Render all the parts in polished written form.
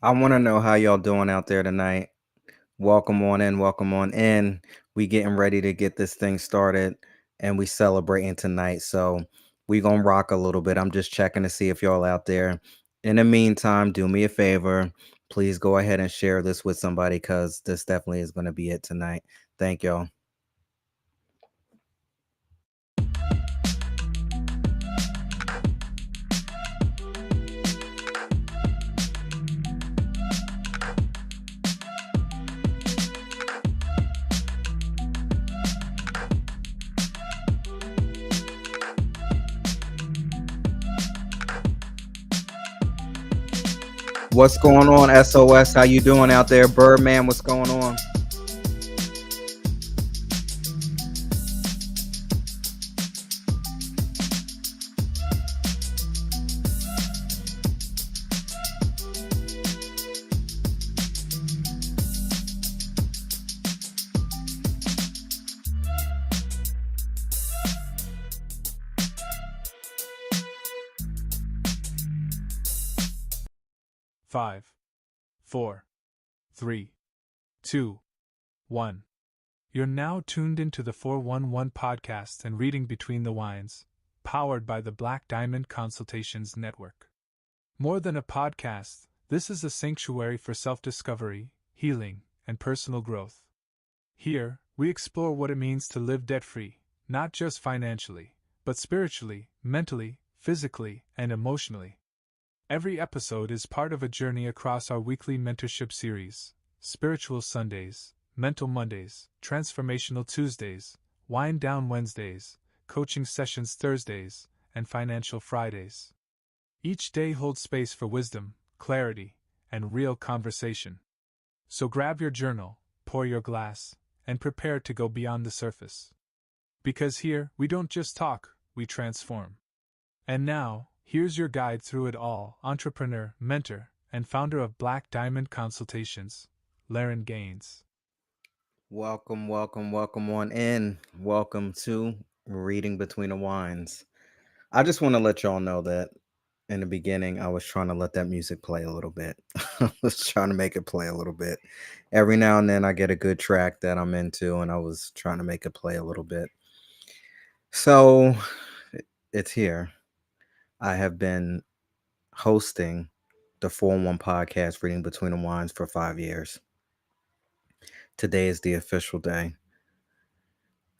I want to know how y'all doing out there tonight. Welcome on in, welcome on in. We getting ready to get this thing started and we celebrating tonight. So we gonna rock a little bit. I'm just checking to see if y'all out there. In the meantime, do me a favor. Please go ahead and share this with somebody because this definitely is gonna be it tonight. Thank y'all. What's going on, SOS? How you doing out there? Birdman, what's going on? 5, 4, 3, 2, 1. You're now tuned into the 411 podcast and reading Between the Wines, powered by the Black Diamond Consultations Network. More than a podcast, this is a sanctuary for self-discovery, healing, and personal growth. Here, we explore what it means to live debt-free, not just financially, but spiritually, mentally, physically, and emotionally. Every episode is part of a journey across our weekly mentorship series: Spiritual Sundays, Mental Mondays, Transformational Tuesdays, Wind Down Wednesdays, Coaching Sessions Thursdays, and Financial Fridays. Each day holds space for wisdom, clarity, and real conversation. So grab your journal, pour your glass, and prepare to go beyond the surface. Because here, we don't just talk, we transform. And now, here's your guide through it all: entrepreneur, mentor, and founder of Black Diamond Consultations, Laren Gaines. Welcome, welcome, welcome on in. Welcome to Reading Between the Wines. I just want to let y'all know that in the beginning, I was trying to let that music play a little bit. I was trying to make it play a little bit. Every now and then, I get a good track that I'm into, and I was trying to make it play a little bit. So it's here. I have been hosting the 4-1 podcast, Reading Between the Wines, for 5 years. Today is the official day.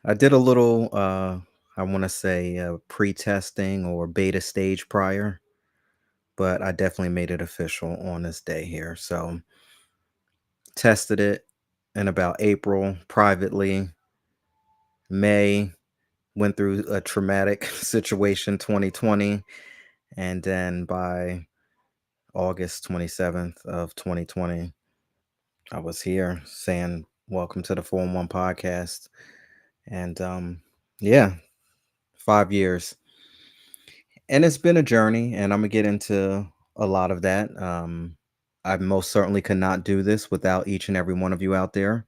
I did a little, I want to say, pre-testing or beta stage prior, but I definitely made it official on this day here. So tested it in about April privately. May went through a traumatic situation 2020, and then by August 27th of 2020, I was here saying welcome to the 4-1 podcast. And yeah, 5 years. And it's been a journey, and I'm gonna get into a lot of that. I most certainly could not do this without each and every one of you out there.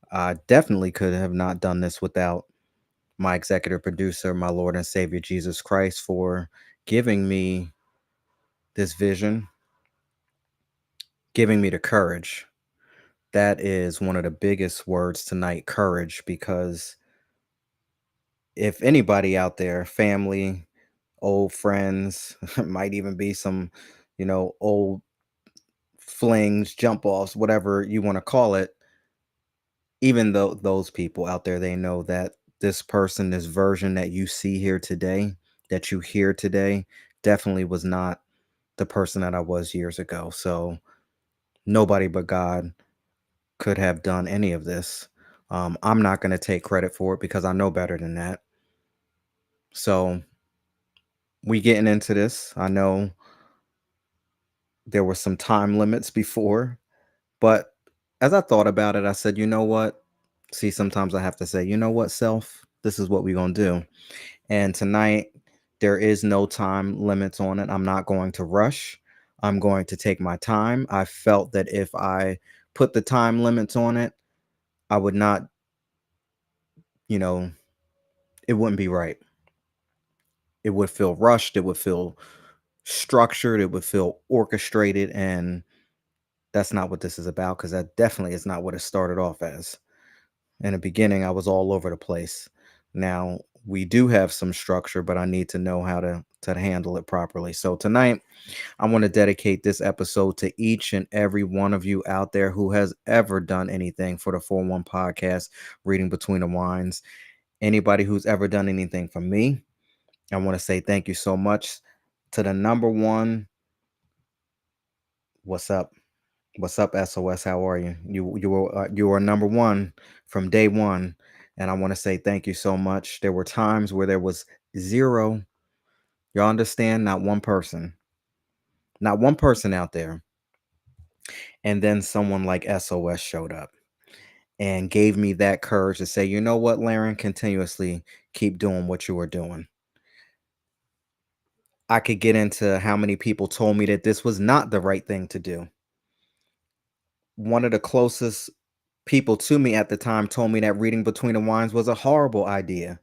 I definitely could have not done this without my executive producer, my Lord and Savior Jesus Christ, for giving me this vision, giving me the courage. That is one of the biggest words tonight, courage, because if anybody out there, family, old friends, might even be some, old flings, jump offs, whatever you want to call it, even though those people out there, they know that this person, this version that you see here today, that you hear today, definitely was not the person that I was years ago. So nobody but God could have done any of this. I'm not going to take credit for it because I know better than that. So we getting into this. I know there were some time limits before, but as I thought about it, I said, you know what? See, sometimes I have to say, you know what, self, this is what we're going to do. And tonight, there is no time limits on it. I'm not going to rush. I'm going to take my time. I felt that if I put the time limits on it, I would not, you know, it wouldn't be right. It would feel rushed. It would feel structured. It would feel orchestrated. And That's not what this is about because that definitely is not what it started off as. In the beginning, I was all over the place. Now we do have some structure, but I need to know how to handle it properly. So tonight, I want to dedicate this episode to each and every one of you out there who has ever done anything for the 4-1 podcast, Reading Between the Wines. Anybody who's ever done anything for me, I want to say thank you so much. To the number one, what's up? What's up, SOS? How are you? You were number one from day one, and I want to say thank you so much. There were times where there was zero. Y'all understand? Not one person out there, and then someone like SOS showed up and gave me that courage to say, you know what, Laren, continuously keep doing what you were doing. I could get into how many people told me that this was not the right thing to do. One of the closest people to me at the time told me that reading between the wines was a horrible idea.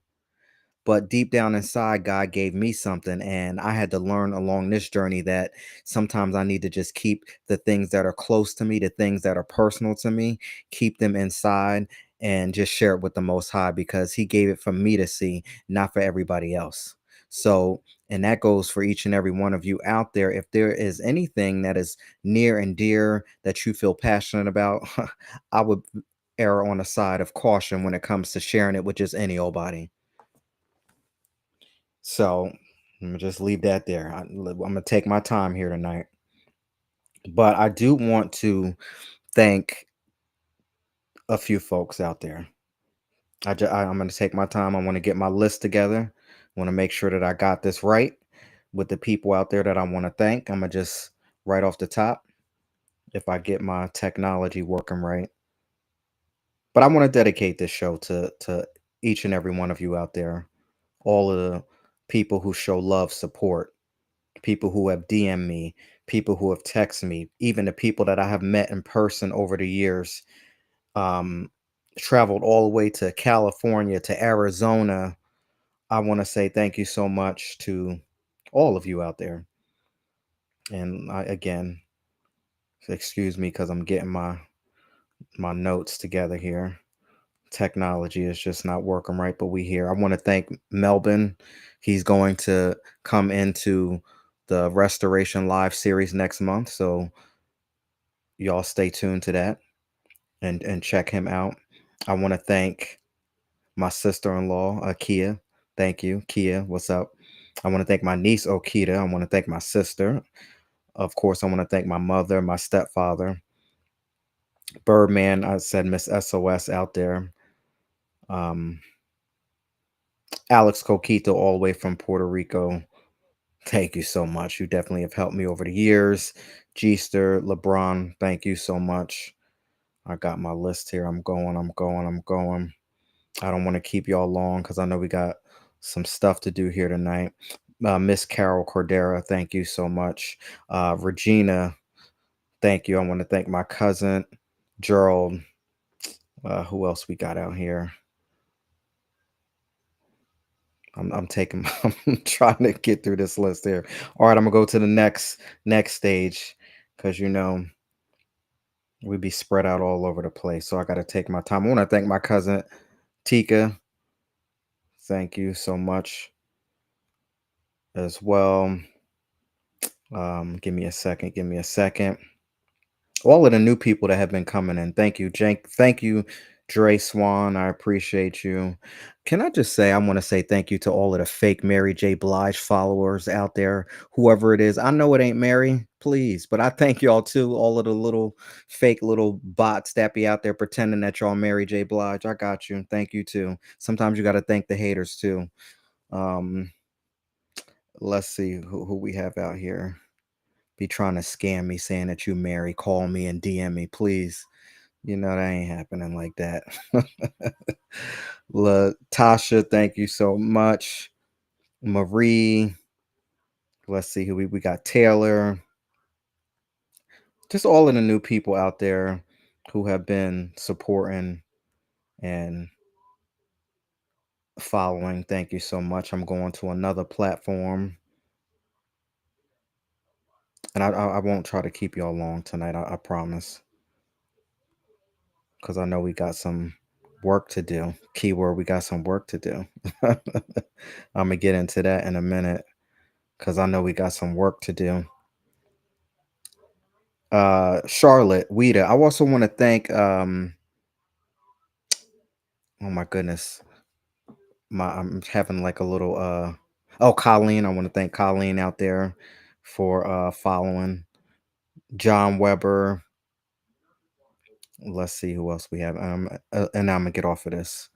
But deep down inside, God gave me something, and I had to learn along this journey that sometimes I need to just keep the things that are close to me, the things that are personal to me, keep them inside and just share it with the Most High because He gave it for me to see, not for everybody else. So, and that goes for each and every one of you out there. If there is anything that is near and dear that you feel passionate about, I would err on the side of caution when it comes to sharing it with just any old body. So I'm gonna just leave that there. I'm gonna take my time here tonight, but I do want to thank a few folks out there. I'm gonna take my time. I want to get my list together. I want to make sure that I got this right with the people out there that I want to thank. I'm gonna just right off the top, if I get my technology working right. But I want to dedicate this show to each and every one of you out there, all of the people who show love, support, people who have DM'd me, people who have texted me, even the people that I have met in person over the years, um, traveled all the way to California, to Arizona. I want to say thank you so much to all of you out there. And again, excuse me because I'm getting my notes together here. Technology is just not working right, but we here. I want to thank Melvin. He's going to come into the Restoration Live series next month, so y'all stay tuned to that and check him out. I want to thank my sister-in-law, Kia. Thank you, Kia. What's up? I want to thank my niece, Okita. I want to thank my sister. Of course, I want to thank my mother, my stepfather, Birdman. I said Miss SOS out there. Um, Alex Coquito, all the way from Puerto Rico. Thank you so much. You definitely have helped me over the years. Geester, LeBron, thank you so much. I got my list here. I'm going. I don't want to keep y'all long because I know we got some stuff to do here tonight. Miss Carol Cordera, thank you so much. Regina, thank you. I want to thank my cousin, Gerald. Who else we got out here? I'm taking I'm trying to get through this list here. All right, I'm gonna go to the next stage because we be spread out all over the place. So I gotta take my time. I want to thank my cousin Tika. Thank you so much as well. Give me a second. Give me a second. All of the new people that have been coming in. Thank you, Jank. Thank you, Dre Swan. I appreciate you. Can I just say, I want to say thank you to all of the fake Mary J. Blige followers out there, whoever it is. I know it ain't Mary, please, but I thank y'all too. All of the little fake little bots that be out there pretending that y'all Mary J. Blige. I got you. Thank you too. Sometimes you got to thank the haters too. Um, let's see who we have out here. Be trying to scam me saying that you Mary, call me and DM me, please. You know that ain't happening like that. Tasha, thank you so much. Marie, let's see who we got. Taylor, just all of the new people out there who have been supporting and following. Thank you so much. I'm going to another platform. And I won't try to keep y'all long tonight. I promise, because I know we got some work to do. Keyword: we got some work to do. I'm gonna get into that in a minute because I know we got some work to do. Charlotte, Weta. I also want to thank oh my goodness. I'm having like a little oh, Colleen. I want to thank Colleen out there for following. John Weber. Let's see who else we have. And I'm gonna get off of this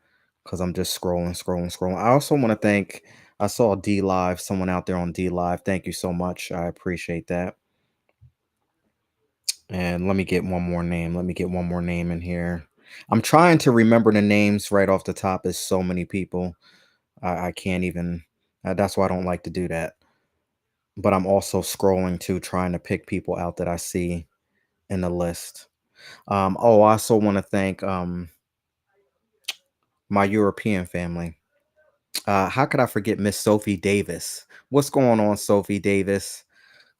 because I'm just scrolling. I also want to thank. I saw D Live, someone out there on D Live. Thank you so much. I appreciate that. And let me get one more name. Let me get one more name in here. I'm trying to remember the names right off the top. There's so many people. I can't even. That's why I don't like to do that. But I'm also scrolling too, trying to pick people out that I see in the list. Oh, I also want to thank my European family. How could I forget Miss Sophie Davis? What's going on, Sophie Davis?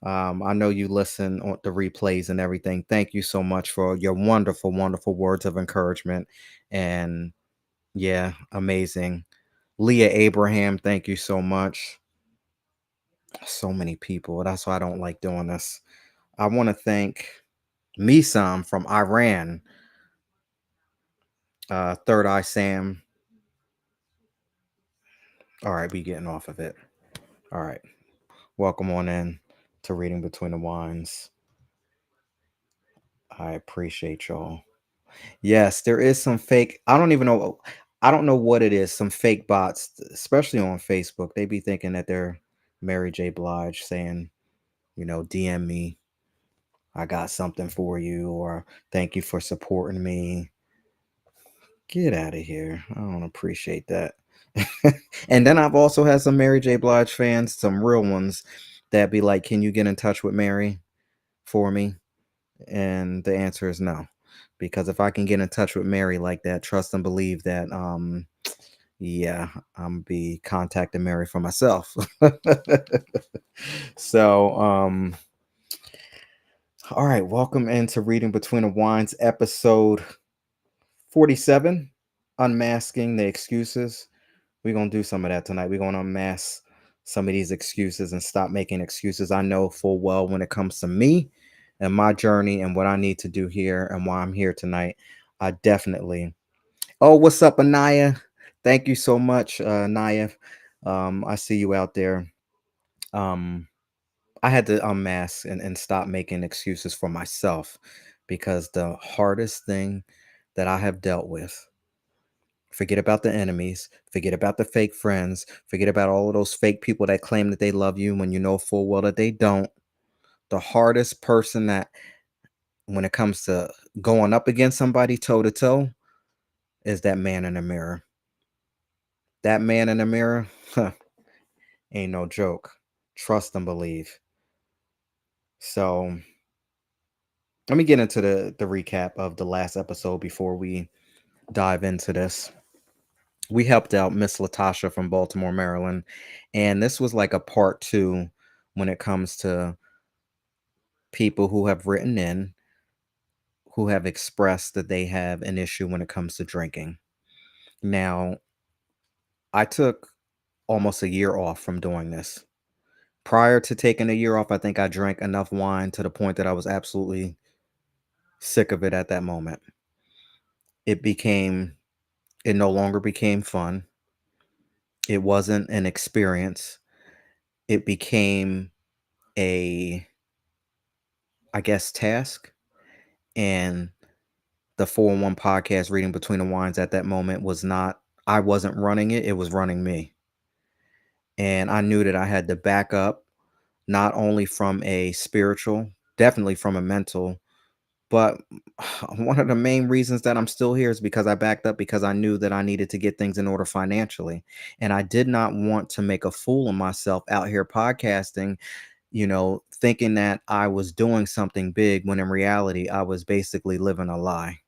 I know you listen on the replays and everything. Thank you so much for your wonderful words of encouragement. And yeah, amazing. Leah Abraham, thank you so much. So many people. That's why I don't like doing this. I want to thank Misam from Iran, Third Eye Sam. All right, we getting off of it. All right. Welcome on in to Reading Between the Wines. I appreciate y'all. Yes, there is some fake. I don't even know. I don't know what it is. Some fake bots, especially on Facebook. They be thinking that they're Mary J. Blige saying, DM me. I got something for you, or thank you for supporting me. Get out of here. I don't appreciate that. And then I've also had some Mary J. Blige fans, some real ones, that be like, can you get in touch with Mary for me? And the answer is no. Because if I can get in touch with Mary like that, trust and believe that yeah, I'm be contacting Mary for myself. So all right, welcome into Reading Between the Wines, episode 47, Unmasking the Excuses. We're gonna do some of that tonight. We're gonna unmask some of these excuses and stop making excuses. I know full well when it comes to me and my journey and what I need to do here and why I'm here tonight. I definitely. Oh, what's up, Anaya? Thank you so much, Anaya. I see you out there. Um, I had to unmask and stop making excuses for myself because the hardest thing that I have dealt with. Forget about the enemies. Forget about the fake friends. Forget about all of those fake people that claim that they love you when you know full well that they don't. The hardest person that, when it comes to going up against somebody toe to toe, is that man in the mirror. That man in the mirror, huh, ain't no joke. Trust and believe. So let me get into the recap of the last episode before we dive into this. We helped out Miss Latasha from Baltimore, Maryland, and this was like a part two when it comes to people who have written in, who have expressed that they have an issue when it comes to drinking. Now, I took almost a year off from doing this. Prior to taking a year off, I think I drank enough wine to the point that I was absolutely sick of it at that moment. It became, it no longer became fun. It wasn't an experience. It became a, I guess, task. And the 4-1 podcast, Reading Between the Wines, at that moment was not, I wasn't running it, it was running me. And I knew that I had to back up, not only from a spiritual, definitely from a mental, but one of the main reasons that I'm still here is because I backed up, because I knew that I needed to get things in order financially. And I did not want to make a fool of myself out here podcasting, thinking that I was doing something big when in reality I was basically living a lie.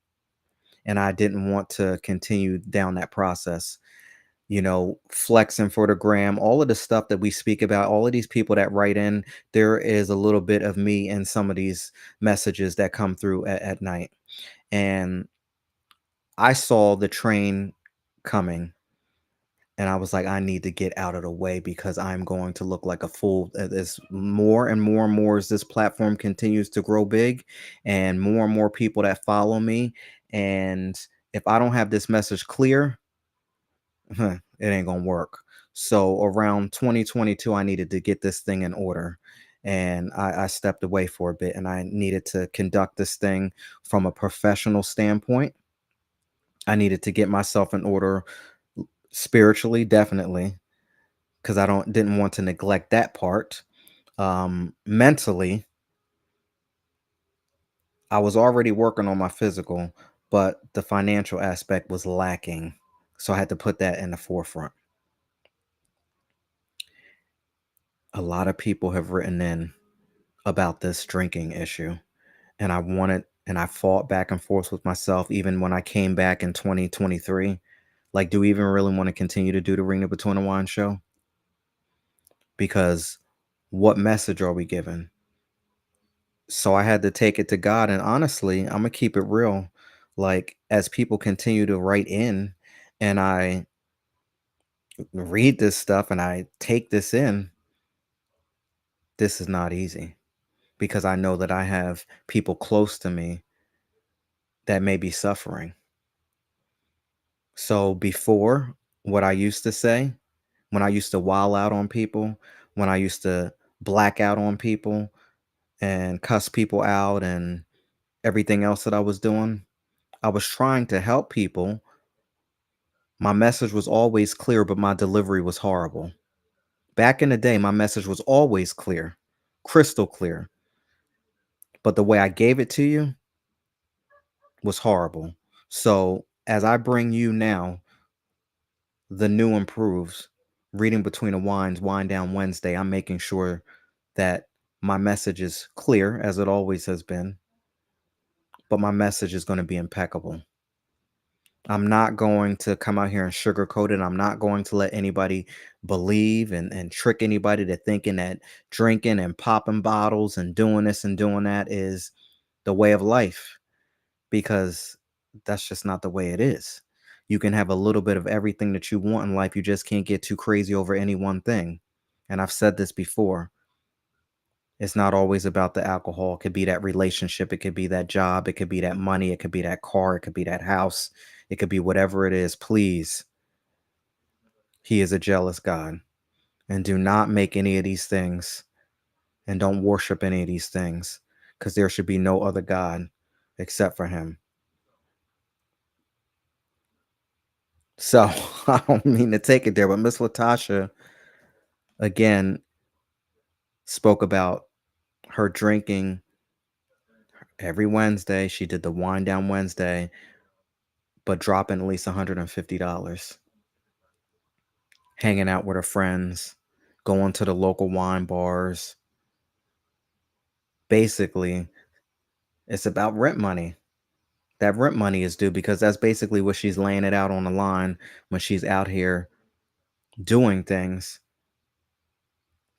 And I didn't want to continue down that process. flexing for the gram, all of the stuff that we speak about, all of these people that write in, there is a little bit of me in some of these messages that come through at night. And I saw the train coming, and I was like, I need to get out of the way because I'm going to look like a fool. As more and more and more as this platform continues to grow big, and more people that follow me. And if I don't have this message clear, it ain't gonna work. So around 2022, I needed to get this thing in order. And I stepped away for a bit, and I needed to conduct this thing from a professional standpoint. I needed to get myself in order spiritually, definitely, because I don't didn't want to neglect that part. Mentally, I was already working on my physical, but the financial aspect was lacking. So I had to put that in the forefront. A lot of people have written in about this drinking issue, and I fought back and forth with myself even when I came back in 2023. Like, do we even really want to continue to do the Ring Between the Wine show? Because what message are we giving? So I had to take it to God. And honestly, I'm gonna keep it real. Like, as people continue to write in and I read this stuff and I take this in, this is not easy because I know that I have people close to me that may be suffering. So before, what I used to say, when I used to wild out on people, when I used to black out on people and cuss people out and everything else that I was doing, I was trying to help people. My message was always clear, but my delivery was horrible. Back in the day, my message was always clear, crystal clear, but the way I gave it to you was horrible. So, as I bring you now the new improves, reading between the wines, wind down Wednesday, I'm making sure that my message is clear, as it always has been, but my message is going to be impeccable. I'm not going to come out here and sugarcoat it. I'm not going to let anybody believe and trick anybody to thinking that drinking and popping bottles and doing this and doing that is the way of life, because that's just not the way it is. You can have a little bit of everything that you want in life. You just can't get too crazy over any one thing. And I've said this before. It's not always about the alcohol. It could be that relationship. It could be that job. It could be that money. It could be that car. It could be that house. It could be whatever it is. Please, he is a jealous God. And do not make any of these things and don't worship any of these things, because there should be no other God except for him. So I don't mean to take it there, but Miss Latasha again spoke about her drinking every Wednesday. She did the wind down Wednesday, but dropping at least $150, hanging out with her friends, going to the local wine bars. Basically, it's about rent money. That rent money is due because that's basically what she's laying it out on the line when she's out here doing things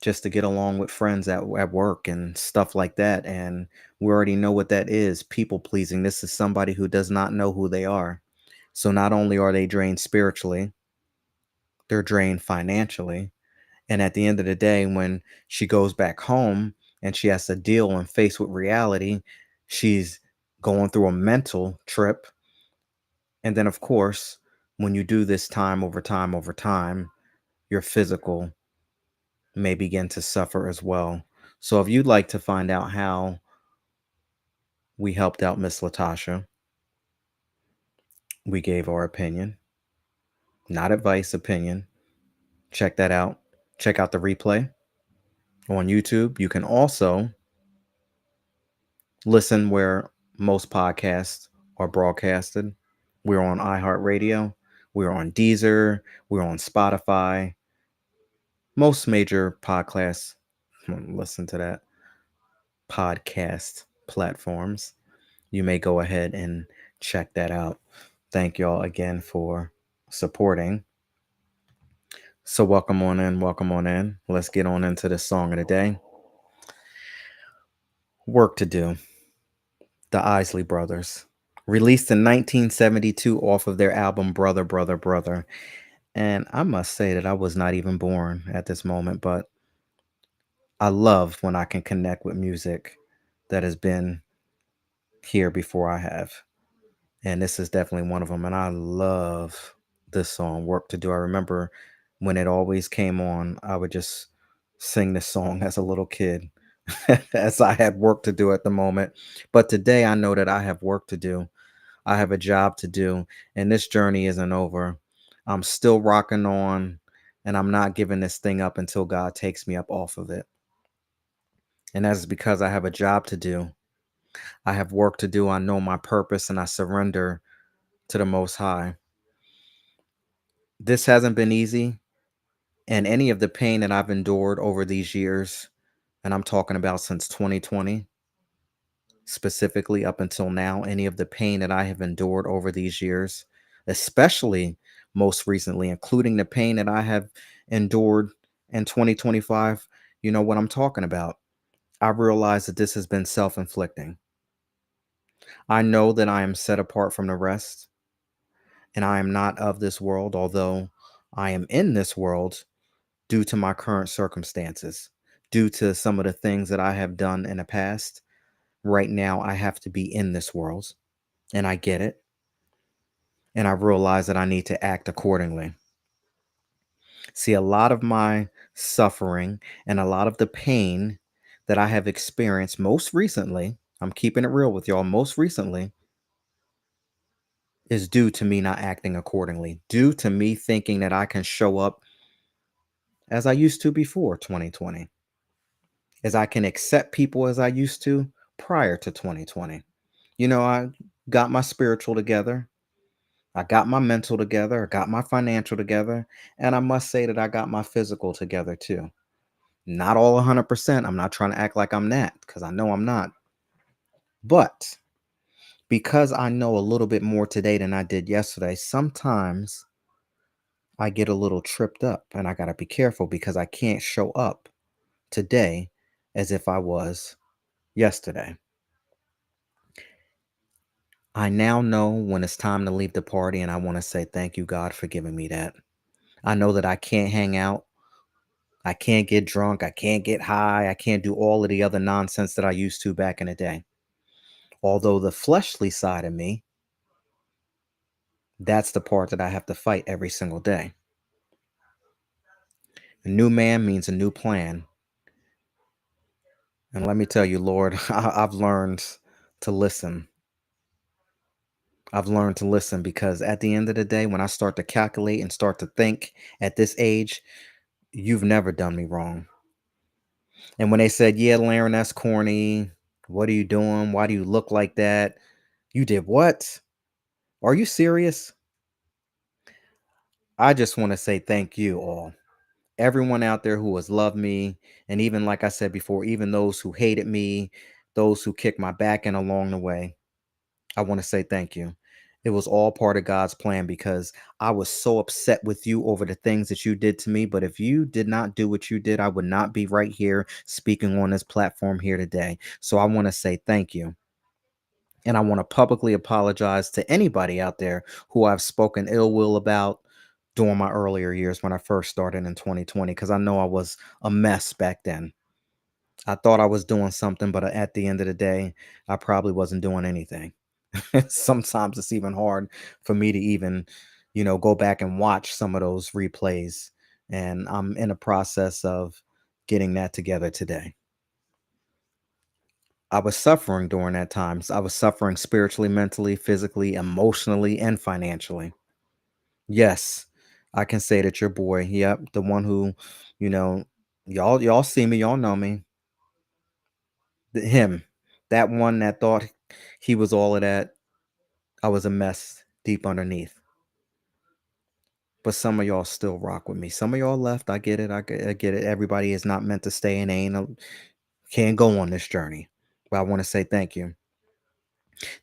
just to get along with friends at work and stuff like that. And we already know what that is, people pleasing. This is somebody who does not know who they are. So not only are they drained spiritually, they're drained financially. And at the end of the day, when she goes back home and she has to deal and face with reality, she's going through a mental trip. And then, of course, when you do this time over time over time, your physical may begin to suffer as well. So if you'd like to find out how we helped out Miss Latasha, we gave our opinion, not advice, opinion. Check that out. Check out the replay on YouTube. You can also listen where most podcasts are broadcasted. We're on iHeartRadio. We're on Deezer. We're on Spotify. Most major podcasts, listen to that, podcast platforms. You may go ahead and check that out. Thank y'all again for supporting. So, welcome on in. Welcome on in. Let's get on into the song of the day. Work to Do, the Isley Brothers. Released in 1972 off of their album Brother, Brother, Brother. And I must say that I was not even born at this moment, but I love when I can connect with music that has been here before I have. And this is definitely one of them. And I love this song, Work to Do. I remember when it always came on, I would just sing this song as a little kid, as I had work to do at the moment. But today I know that I have work to do. I have a job to do, and this journey isn't over. I'm still rocking on, and I'm not giving this thing up until God takes me up off of it. And that is because I have a job to do. I have work to do. I know my purpose, and I surrender to the Most High. This hasn't been easy, and any of the pain that I've endured over these years, and I'm talking about since 2020, specifically up until now, any of the pain that I have endured over these years, especially most recently, including the pain that I have endured in 2025, you know what I'm talking about. I realize that this has been self inflicting. I know that I am set apart from the rest, and I am not of this world, although I am in this world due to my current circumstances, due to some of the things that I have done in the past. Right now, I have to be in this world, and I get it. And I realize that I need to act accordingly. See, a lot of my suffering and a lot of the pain that I have experienced most recently, I'm keeping it real with y'all, most recently, is due to me not acting accordingly, due to me thinking that I can show up as I used to before 2020, as I can accept people as I used to prior to 2020. You know, I got my spiritual together. I got my mental together. I got my financial together. And I must say that I got my physical together too. Not all 100%. I'm not trying to act like I'm that because I know I'm not. But because I know a little bit more today than I did yesterday, sometimes I get a little tripped up and I got to be careful because I can't show up today as if I was yesterday. I now know when it's time to leave the party, and I want to say thank you, God, for giving me that. I know that I can't hang out. I can't get drunk. I can't get high. I can't do all of the other nonsense that I used to back in the day. Although the fleshly side of me, that's the part that I have to fight every single day. A new man means a new plan. And let me tell you, Lord, I've learned to listen. I've learned to listen because at the end of the day, when I start to calculate and start to think at this age, you've never done me wrong. And when they said, yeah, Laren, that's corny. What are you doing? Why do you look like that? You did what? Are you serious? I just want to say thank you all. Everyone out there who has loved me. And even like I said before, even those who hated me, those who kicked my back in along the way. I want to say thank you. It was all part of God's plan because I was so upset with you over the things that you did to me. But if you did not do what you did, I would not be right here speaking on this platform here today. So I want to say thank you. And I want to publicly apologize to anybody out there who I've spoken ill will about during my earlier years when I first started in 2020, because I know I was a mess back then. I thought I was doing something, but at the end of the day, I probably wasn't doing anything. Sometimes it's even hard for me to even, go back and watch some of those replays. And I'm in a process of getting that together today. I was suffering during that time. I was suffering spiritually, mentally, physically, emotionally, and financially. Yes, I can say that your boy, yep, the one who, you know, y'all see me, y'all know me. Him, that one that thought he was all of that. I was a mess deep underneath. But some of y'all still rock with me. Some of y'all left. I get it. I get it. Everybody is not meant to stay and can't go on this journey. But I want to say thank you.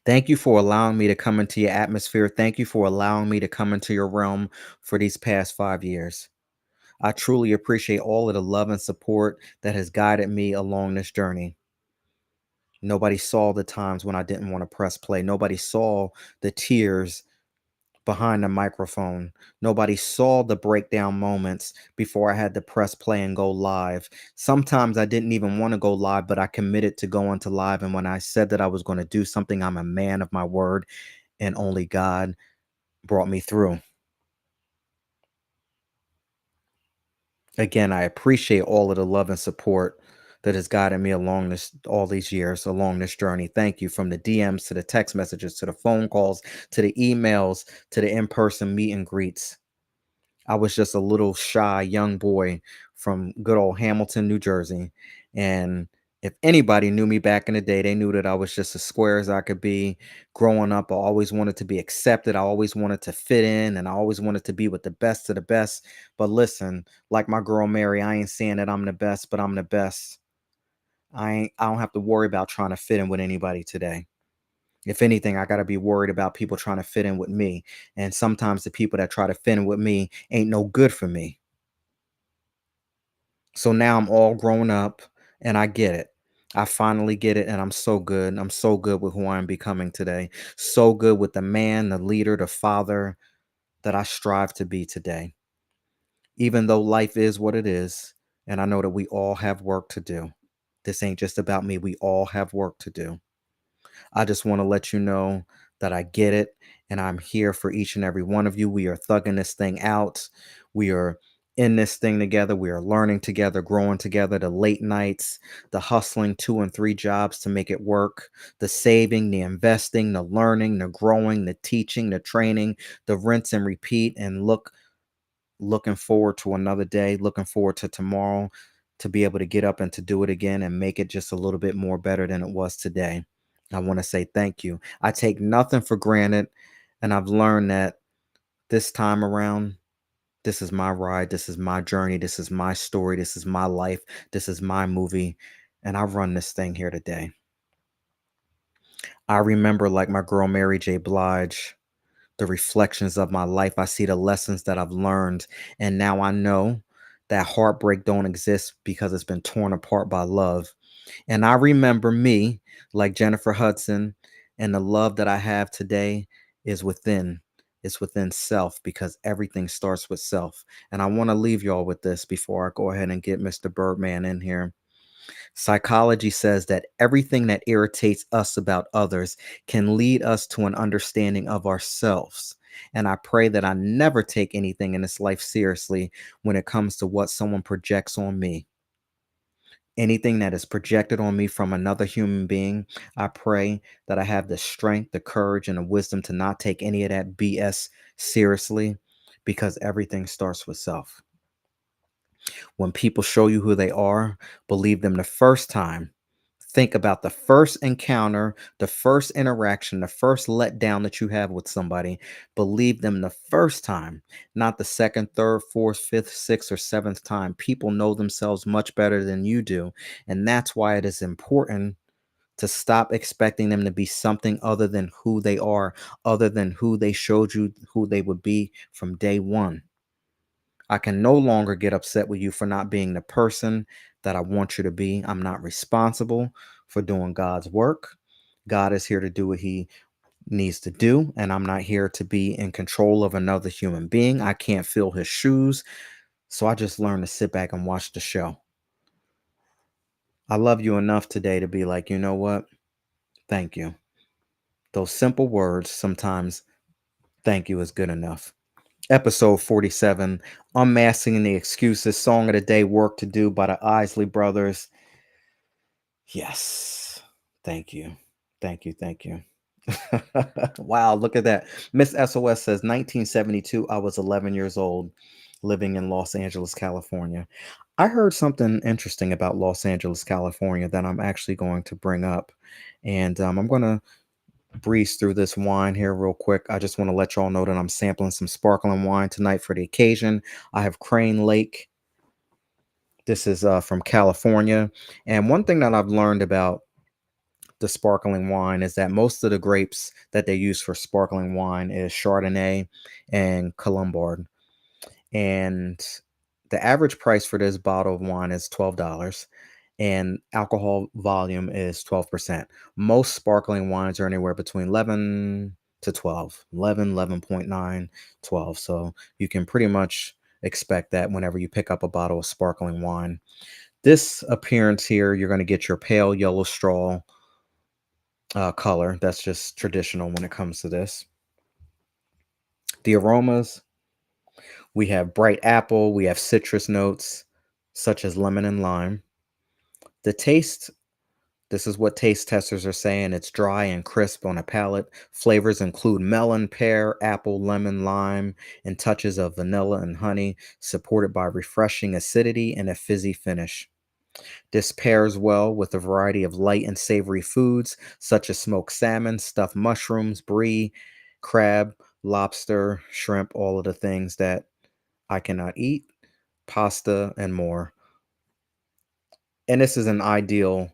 Thank you for allowing me to come into your atmosphere. Thank you for allowing me to come into your realm for these past 5 years. I truly appreciate all of the love and support that has guided me along this journey. Nobody saw the times when I didn't want to press play. Nobody saw the tears behind the microphone. Nobody saw the breakdown moments before I had to press play and go live. Sometimes I didn't even want to go live, but I committed to going to live. And when I said that I was going to do something, I'm a man of my word, and only God brought me through. Again, I appreciate all of the love and support that has guided me along this all these years along this journey. Thank you, from the DMs to the text messages to the phone calls to the emails to the in-person meet and greets. I was just a little shy young boy from good old Hamilton, New Jersey. And if anybody knew me back in the day, they knew that I was just as square as I could be. Growing up, I always wanted to be accepted. I always wanted to fit in, and I always wanted to be with the best of the best. But listen, like my girl Mary, I ain't saying that I'm the best, but I'm the best. I don't have to worry about trying to fit in with anybody today. If anything, I got to be worried about people trying to fit in with me. And sometimes the people that try to fit in with me ain't no good for me. So now I'm all grown up and I get it. I finally get it, and I'm so good. I'm so good with who I'm becoming today. So good with the man, the leader, the father that I strive to be today. Even though life is what it is, and I know that we all have work to do. This ain't just about me. We all have work to do. I just want to let you know that I get it, and I'm here for each and every one of you. We are thugging this thing out. We are in this thing together. We are learning together, growing together. The late nights, the hustling 2 and 3 jobs to make it work, the saving, the investing, the learning, the growing, the teaching, the training, the rinse and repeat, and looking forward to another day, looking forward to tomorrow, to be able to get up and to do it again and make it just a little bit more better than it was today. I want to say thank you. I take nothing for granted, and I've learned that this time around, this is my ride, this is my journey, this is my story, this is my life, this is my movie, and I run this thing here today. I remember, like my girl Mary J. Blige, the reflections of my life. I see the lessons that I've learned, and now I know that heartbreak don't exist because it's been torn apart by love. And I remember me, like Jennifer Hudson, and the love that I have today is within. It's within self, because everything starts with self. And I want to leave y'all with this before I go ahead and get Mr. Birdman in here. Psychology says that everything that irritates us about others can lead us to an understanding of ourselves. And I pray that I never take anything in this life seriously when it comes to what someone projects on me. Anything that is projected on me from another human being, I pray that I have the strength, the courage, and the wisdom to not take any of that BS seriously, because everything starts with self. When people show you who they are, believe them the first time. Think about the first encounter, the first interaction, the first letdown that you have with somebody. Believe them the first time, not the second, third, fourth, fifth, sixth, or seventh time. People know themselves much better than you do. And that's why it is important to stop expecting them to be something other than who they are, other than who they showed you who they would be from day one. I can no longer get upset with you for not being the person that I want you to be. I'm not responsible for doing God's work. God is here to do what he needs to do, and I'm not here to be in control of another human being. I can't fill his shoes. So I just learned to sit back and watch the show. I love you enough today to be like, you know what? Thank you. Those simple words, sometimes thank you is good enough. Episode 47, Unmasking the Excuses, Song of the Day, Work to Do by the Isley Brothers. Yes. Thank you. Thank you. Thank you. Wow, look at that. Miss SOS says 1972, I was 11 years old, living in Los Angeles, California. I heard something interesting about Los Angeles, California that I'm actually going to bring up. And I'm going to breeze through this wine here real quick. I just want to let y'all know that I'm sampling some sparkling wine tonight for the occasion. I have Crane Lake. This is from California. And one thing that I've learned about the sparkling wine is that most of the grapes that they use for sparkling wine is Chardonnay and Colombard. And The average price for this bottle of wine is $12, and alcohol volume is 12%. Most sparkling wines are anywhere between 11 to 12, 11, 11.9, 12. So you can pretty much expect that whenever you pick up a bottle of sparkling wine. This appearance here, you're going to get your pale yellow straw color. That's just traditional when it comes to this. The aromas, we have bright apple, we have citrus notes such as lemon and lime. The taste, this is what taste testers are saying. It's dry and crisp on a palate. Flavors include melon, pear, apple, lemon, lime, and touches of vanilla and honey, supported by refreshing acidity and a fizzy finish. This pairs well with a variety of light and savory foods such as smoked salmon, stuffed mushrooms, brie, crab, lobster, shrimp, all of the things that I cannot eat, pasta, and more. And this is an ideal,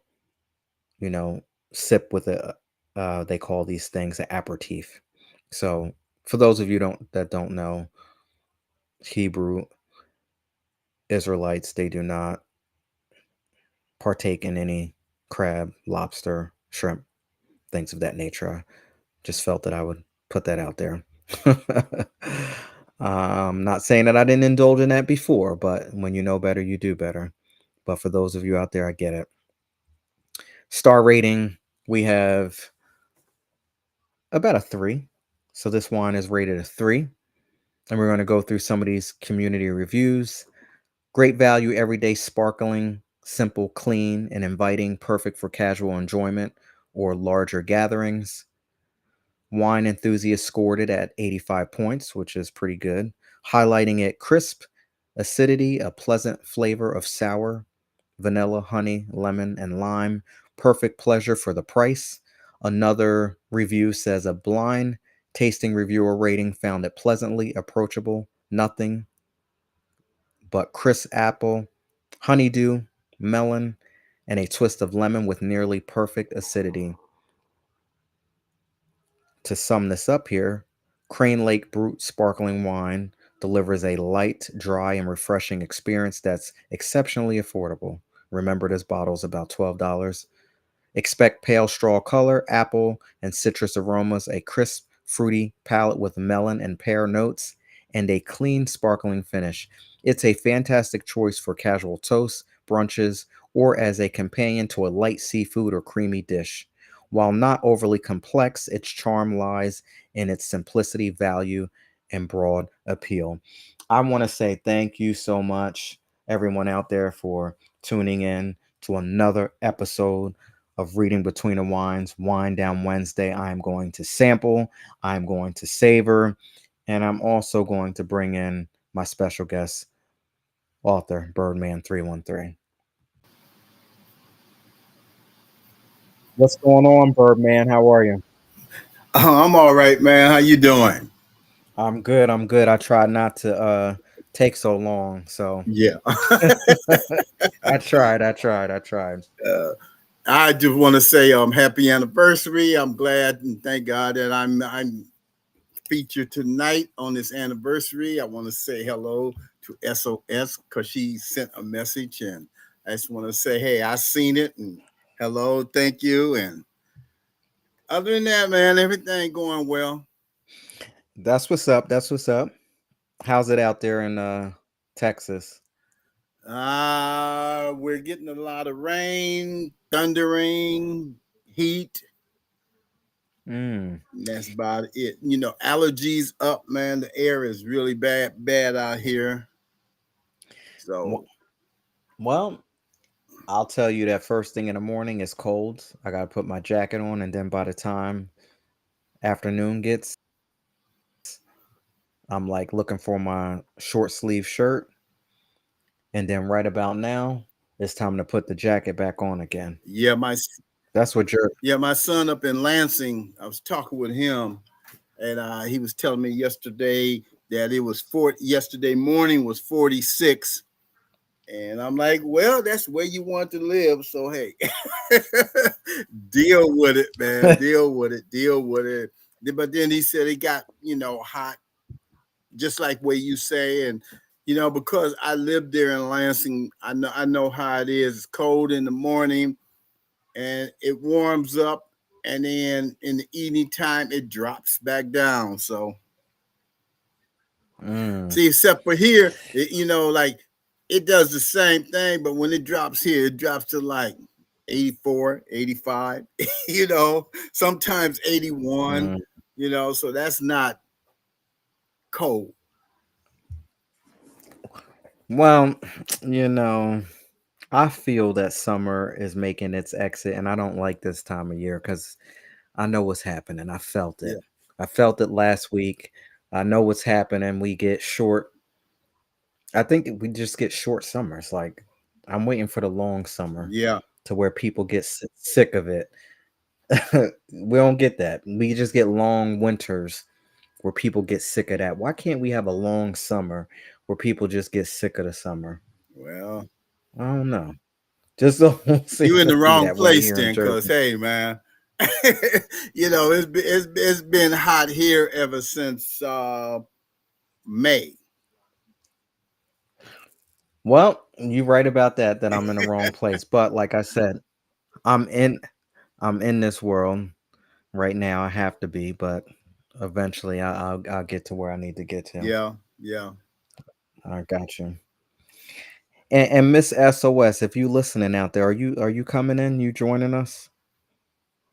you know, sip with they call these things an aperitif. So for those of you don't know Hebrew Israelites, they do not partake in any crab, lobster, shrimp, things of that nature. Just felt that I would put that out there. Not saying that I didn't indulge in that before, but when you know better, you do better. But for those of you out there, I get it. Star rating, we have about a 3. So this wine is rated a 3. And we're going to go through some of these community reviews. Great value, everyday sparkling, simple, clean, and inviting, perfect for casual enjoyment or larger gatherings. Wine enthusiast scored it at 85 points, which is pretty good, highlighting it crisp, acidity, a pleasant flavor of sour, vanilla, honey, lemon, and lime. Perfect pleasure for the price. Another review says a blind tasting reviewer rating found it pleasantly approachable, nothing but crisp apple, honeydew, melon, and a twist of lemon with nearly perfect acidity. To sum this up here, Crane Lake Brut Sparkling Wine delivers a light, dry, and refreshing experience that's exceptionally affordable. Remember, this bottle is about $12. Expect pale straw color, apple, and citrus aromas, a crisp, fruity palate with melon and pear notes, and a clean, sparkling finish. It's a fantastic choice for casual toast, brunches, or as a companion to a light seafood or creamy dish. While not overly complex, its charm lies in its simplicity, value, and broad appeal. I want to say thank you so much, everyone out there, for tuning in to another episode of Reading Between the Wines, Wine Down Wednesday. I am going to sample, I'm going to savor, and I'm also going to bring in my special guest author, Birdman 313. What's going on, Birdman? How are you? I'm all right, man. How you doing? I'm good. I'm good. I tried not to take so long. So Yeah. I tried. uh, I just want to say happy anniversary. I'm glad and thank God that I'm featured tonight on this anniversary. I want to say hello to SOS because she sent a message, and I just want to say, hey, I seen it, and hello, thank you. And other than that, man, everything going well. That's what's up. That's what's up. How's it out there in Texas? We're getting a lot of rain, thundering, heat. Mm. That's about it. Allergies up, man. The air is really bad out here. So Well, I'll tell you that first thing in the morning is cold. I got to put my jacket on, and then by the time afternoon gets, I'm like looking for my short sleeve shirt, and then right about now, it's time to put the jacket back on again. yeah, my That's what you're. yeah, my son up in Lansing. I was talking with him, and he was telling me yesterday that it was yesterday morning was 46. And I'm like, well, that's where you want to live. So hey, deal with it, man. Deal with it. Deal with it. But then he said it got hot, just like way you say, and because I lived there in Lansing, I know how it is. It's cold in the morning and it warms up, and then in the evening time it drops back down. So Mm, see, except for here, like it does the same thing, but when it drops here, it drops to like 84, 85, sometimes 81, mm. so that's not cold. Well, you know, I feel that summer is making its exit, and I don't like this time of year because I know what's happening. I felt it. Yeah. I felt it last week. I know what's happening. We get short. I think we just get short summers. Like I'm waiting for the long summer Yeah. to where people get sick of it. We don't get that. We just get long winters where people get sick of that. Why can't we have a long summer where people just get sick of the summer? Well, I don't know. Just don't seem you in to the be wrong that way place here in then, cause Jersey. hey, man, it's been hot here ever since May. Well, you're right about that, that I'm in the wrong place. But like I said, I'm in I'm in this world right now. I have to be, but eventually I'll get to where I need to get to. Yeah, yeah. I got you. And Miss SOS, if you listening out there, are you coming in? You joining us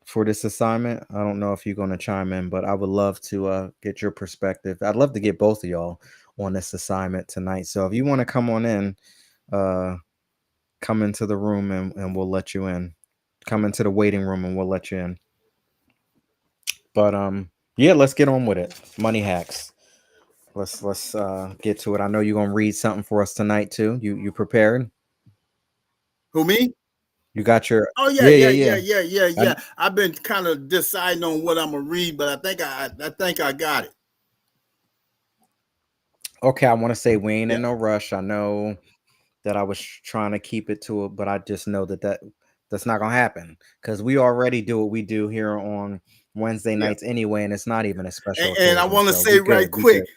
for this assignment? I don't know if you're going to chime in, but I would love to get your perspective. I'd love to get both of y'all on this assignment tonight. So if you want to come on in, uh, come into the room and we'll let you in. Come into the waiting room and we'll let you in. But yeah, let's get on with it. Money hacks. Let's get to it. I know you're gonna read something for us tonight too. You prepared? Who, me? You got your Oh yeah, yeah, yeah, yeah, yeah, yeah. yeah, yeah, I, yeah. I've been kind of deciding on what I'm gonna read, but I think I got it. okay, I want to say we ain't Yeah, in no rush. I know that I was trying to keep it to it, but I just know that's not gonna happen because we already do what we do here on Wednesday yeah. nights anyway, and it's not even a special And I occasion. want to So say we right good. We good. quick,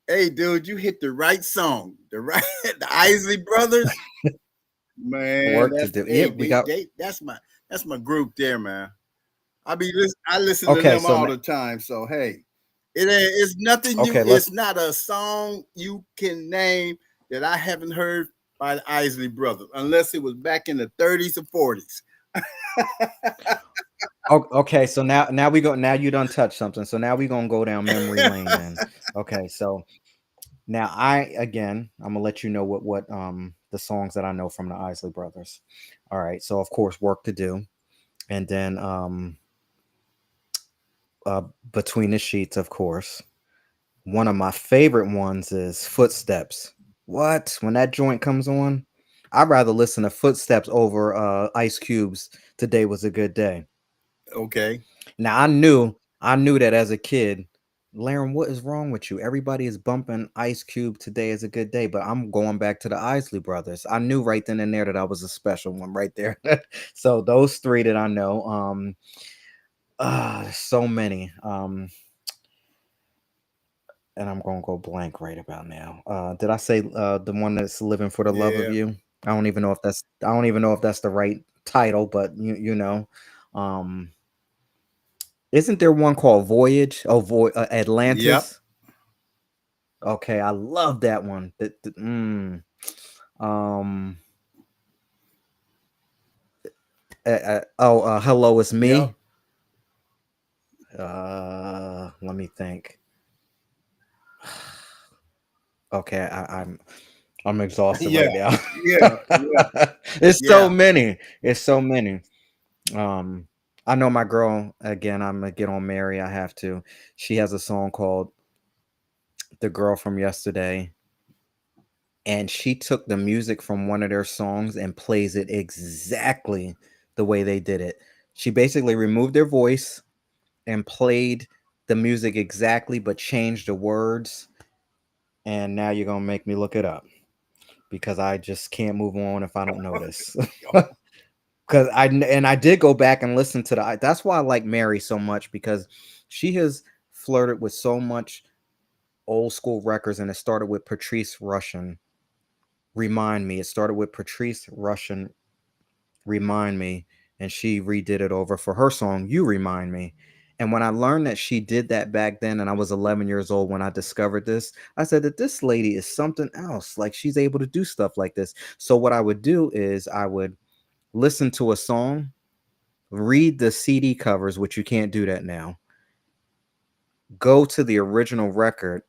hey, dude, you hit the right song, the right, the Isley Brothers. Man, Work to that's do. hey, Yep, we got. that's my group there, man. I listen to Okay, them so all the time. So hey, it's nothing okay, it's not a song you can name that I haven't heard by the Isley Brothers, unless it was back in the 30s or 40s. okay, so now we go. Now you done touch something. So now we gonna go down memory lane. Then okay, so now I'm gonna let you know what the songs that I know from the Isley Brothers. All right, so of course, work to do, and then between the sheets, of course. One of my favorite ones is Footsteps. What? When that joint comes on, I'd rather listen to Footsteps over Ice Cube's Today Was a Good Day. Okay. Now I knew that as a kid. Laren, what is wrong with you? Everybody is bumping Ice Cube Today is a Good Day, but I'm going back to the Isley Brothers. I knew right then and there that I was a special one right there. So those three that I know. So many. And I'm gonna go blank right about now. Did I say the one that's living for the love of Yeah. you? I don't even know if that's the right title, but um, isn't there one called Voyage? Oh, Yep. Atlantis. Okay, I love that one. Um, Hello, it's Yep. me. Let me think. Okay, I'm exhausted Yeah. right now. Yeah. Yeah. It's so Yeah. many. It's so many. Um, I know my girl again. I'm gonna get on Mary. I have to. She has a song called "The Girl from Yesterday," and she took the music from one of their songs and plays it exactly the way they did it. She basically removed their voice and played the music exactly, but changed the words. And now you're gonna make me look it up because I just can't move on if I don't know this. Because I did go back and listen to that's why I like Mary so much, because she has flirted with so much old school records, and it started with Patrice Rushen. Remind Me. It started with Patrice Russian, Remind Me, and she redid it over for her song, You Remind Me. And when I learned that she did that back then, and I was 11 years old when I discovered this, I said that this lady is something else. Like, she's able to do stuff like this. So, what I would do is I would listen to a song, read the CD covers, which you can't do that now, go to the original record,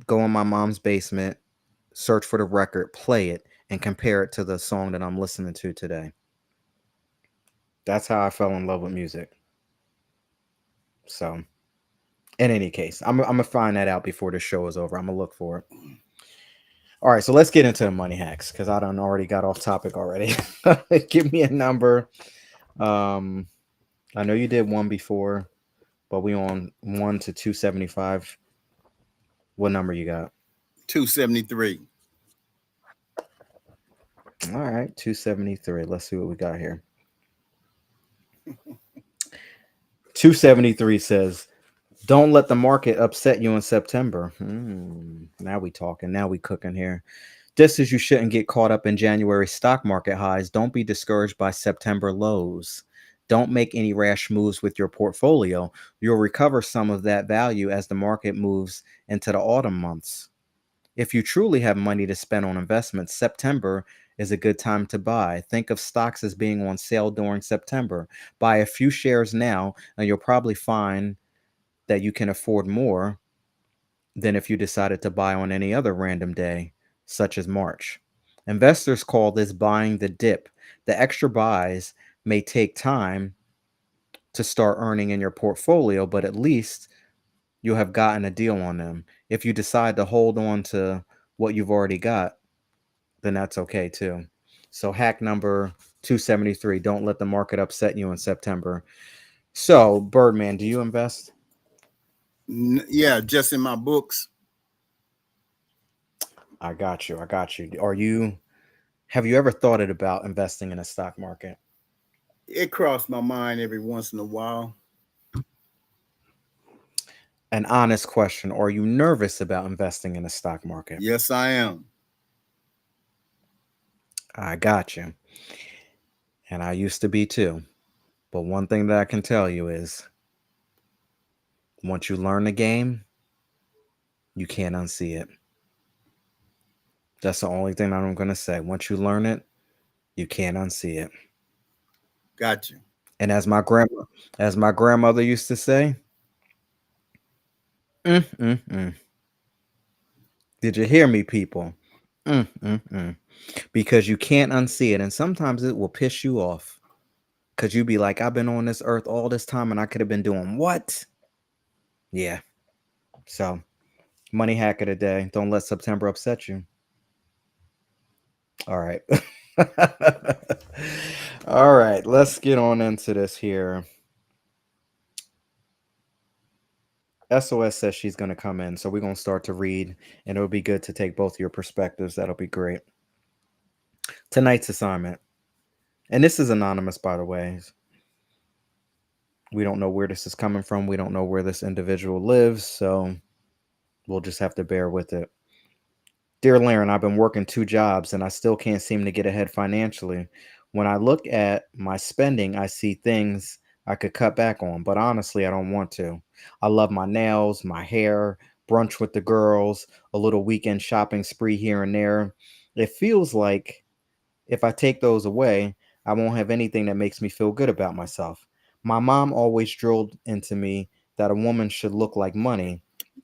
go in my mom's basement, search for the record, play it, and compare it to the song that I'm listening to today. That's how I fell in love with music. So, in any case, I'm gonna find that out before the show is over. I'm gonna look for it. All right, so let's get into the money hacks because I done already got off topic already. Give me a number. Um, I know you did one before, but we on 1 to 275. What number you got? 273. All right, 273. Let's see what we got here. 273 says, "Don't let the market upset you in September." Now we talking. Now we cooking here. Just as you shouldn't get caught up in January stock market highs, don't be discouraged by September lows. Don't make any rash moves with your portfolio. You'll recover some of that value as the market moves into the autumn months. If you truly have money to spend on investments, September is a good time to buy. Think of stocks as being on sale during September. Buy a few shares now, and you'll probably find that you can afford more than if you decided to buy on any other random day, such as March. Investors call this buying the dip. The extra buys may take time to start earning in your portfolio, but at least you'll have gotten a deal on them. If you decide to hold on to what you've already got, then that's okay too. So, hack number 273, don't let the market upset you in September. So, Birdman, do you invest? Yeah, just in my books. I got you. I got you. Have you ever thought it about investing in a stock market? It crossed my mind every once in a while. An honest question. Are you nervous about investing in a stock market? Yes, I am. I got you. And I used to be too. But one thing that I can tell you is once you learn the game, you can't unsee it. That's the only thing that I'm going to say. Once you learn it, you can't unsee it. Got you. And as my grandmother used to say, mm, mm, mm. Did you hear me, people? Mm, mm, mm. Because you can't unsee it. And sometimes it will piss you off. Because you be like, I've been on this earth all this time and I could have been doing what? Yeah. So, money hack of the day. Don't let September upset you. All right. All right. Let's get on into this here. SOS says she's going to come in. So, we're going to start to read, and it'll be good to take both your perspectives. That'll be great. Tonight's assignment. And this is anonymous, by the way. We don't know where this is coming from. We don't know where this individual lives. So, we'll just have to bear with it. Dear Laren, I've been working 2 jobs and I still can't seem to get ahead financially. When I look at my spending, I see things I could cut back on, but honestly, I don't want to. I love my nails, my hair, brunch with the girls, a little weekend shopping spree here and there. It feels like if I take those away, I won't have anything that makes me feel good about myself. My mom always drilled into me that a woman should look like money,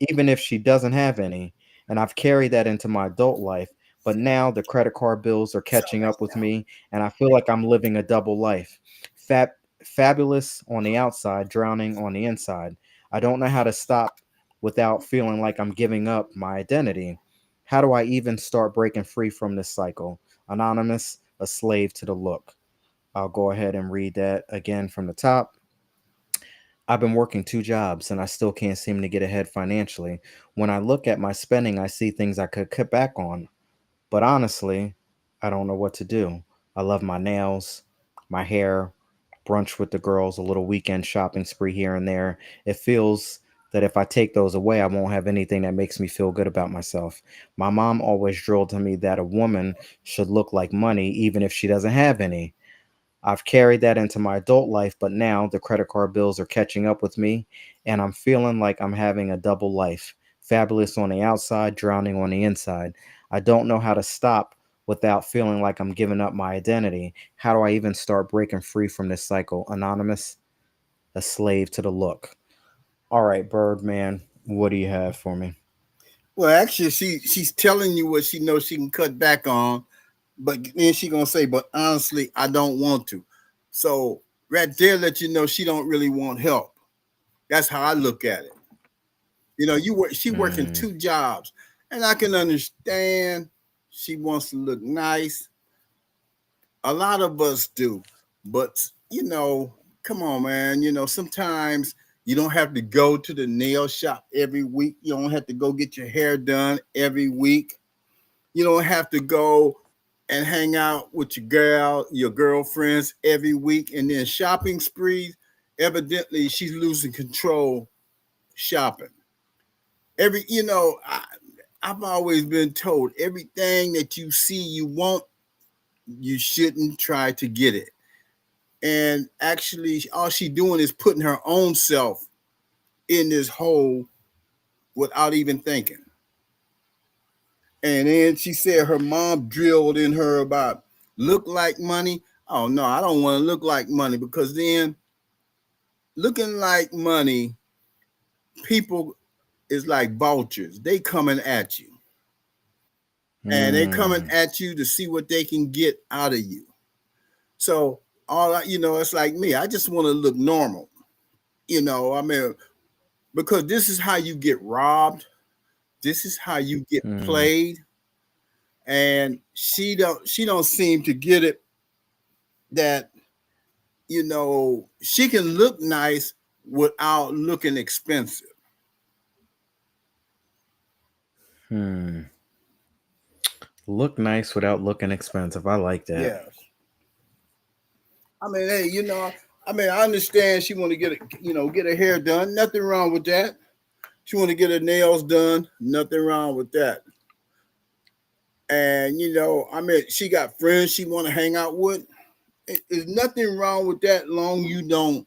even if she doesn't have any. And I've carried that into my adult life. But now the credit card bills are catching up with me, and I feel like I'm living a double life. Fab- Fabulous on the outside, drowning on the inside. I don't know how to stop without feeling like I'm giving up my identity. How do I even start breaking free from this cycle? Anonymous, a slave to the look. I'll go ahead and read that again from the top. I've been working 2 jobs and I still can't seem to get ahead financially. When I look at my spending, I see things I could cut back on. But honestly, I don't know what to do. I love my nails, my hair, brunch with the girls, a little weekend shopping spree here and there. It feels that if I take those away, I won't have anything that makes me feel good about myself. My mom always drilled to me that a woman should look like money even if she doesn't have any. I've carried that into my adult life, but now the credit card bills are catching up with me, and I'm feeling like I'm having a double life, fabulous on the outside, drowning on the inside. I don't know how to stop without feeling like I'm giving up my identity. How do I even start breaking free from this cycle? Anonymous, a slave to the look. All right, Birdman, what do you have for me? Well, actually, she's telling you what she knows she can cut back on, but then she gonna say, "But honestly, I don't want to." So right there, let you know she don't really want help. That's how I look at it. You know, you work. She working Hmm. 2 jobs, and I can understand she wants to look nice. A lot of us do, but you know, come on, man. You know, sometimes you don't have to go to the nail shop every week. You don't have to go get your hair done every week. You don't have to go and hang out with your girlfriends every week, and then shopping sprees. Evidently, she's losing control shopping. I've always been told everything that you see you want, you shouldn't try to get it. And actually, all she doing is putting her own self in this hole without even thinking. And then she said her mom drilled in her about look like money. Oh no, I don't want to look like money because then looking like money, people is like vultures. They coming at you. And they coming Hmm. at you to see what they can get out of you. So it's like me. I just want to look normal. I mean, because this is how you get robbed. This is how you get Hmm. played. And she don't seem to get it that she can look nice without looking expensive. Hmm. Look nice without looking expensive. I like that. Yes. I mean, hey, I understand she want to get her hair done. Nothing wrong with that. She want to get her nails done. Nothing wrong with that. And she got friends she want to hang out with. There's nothing wrong with that. Long you don't,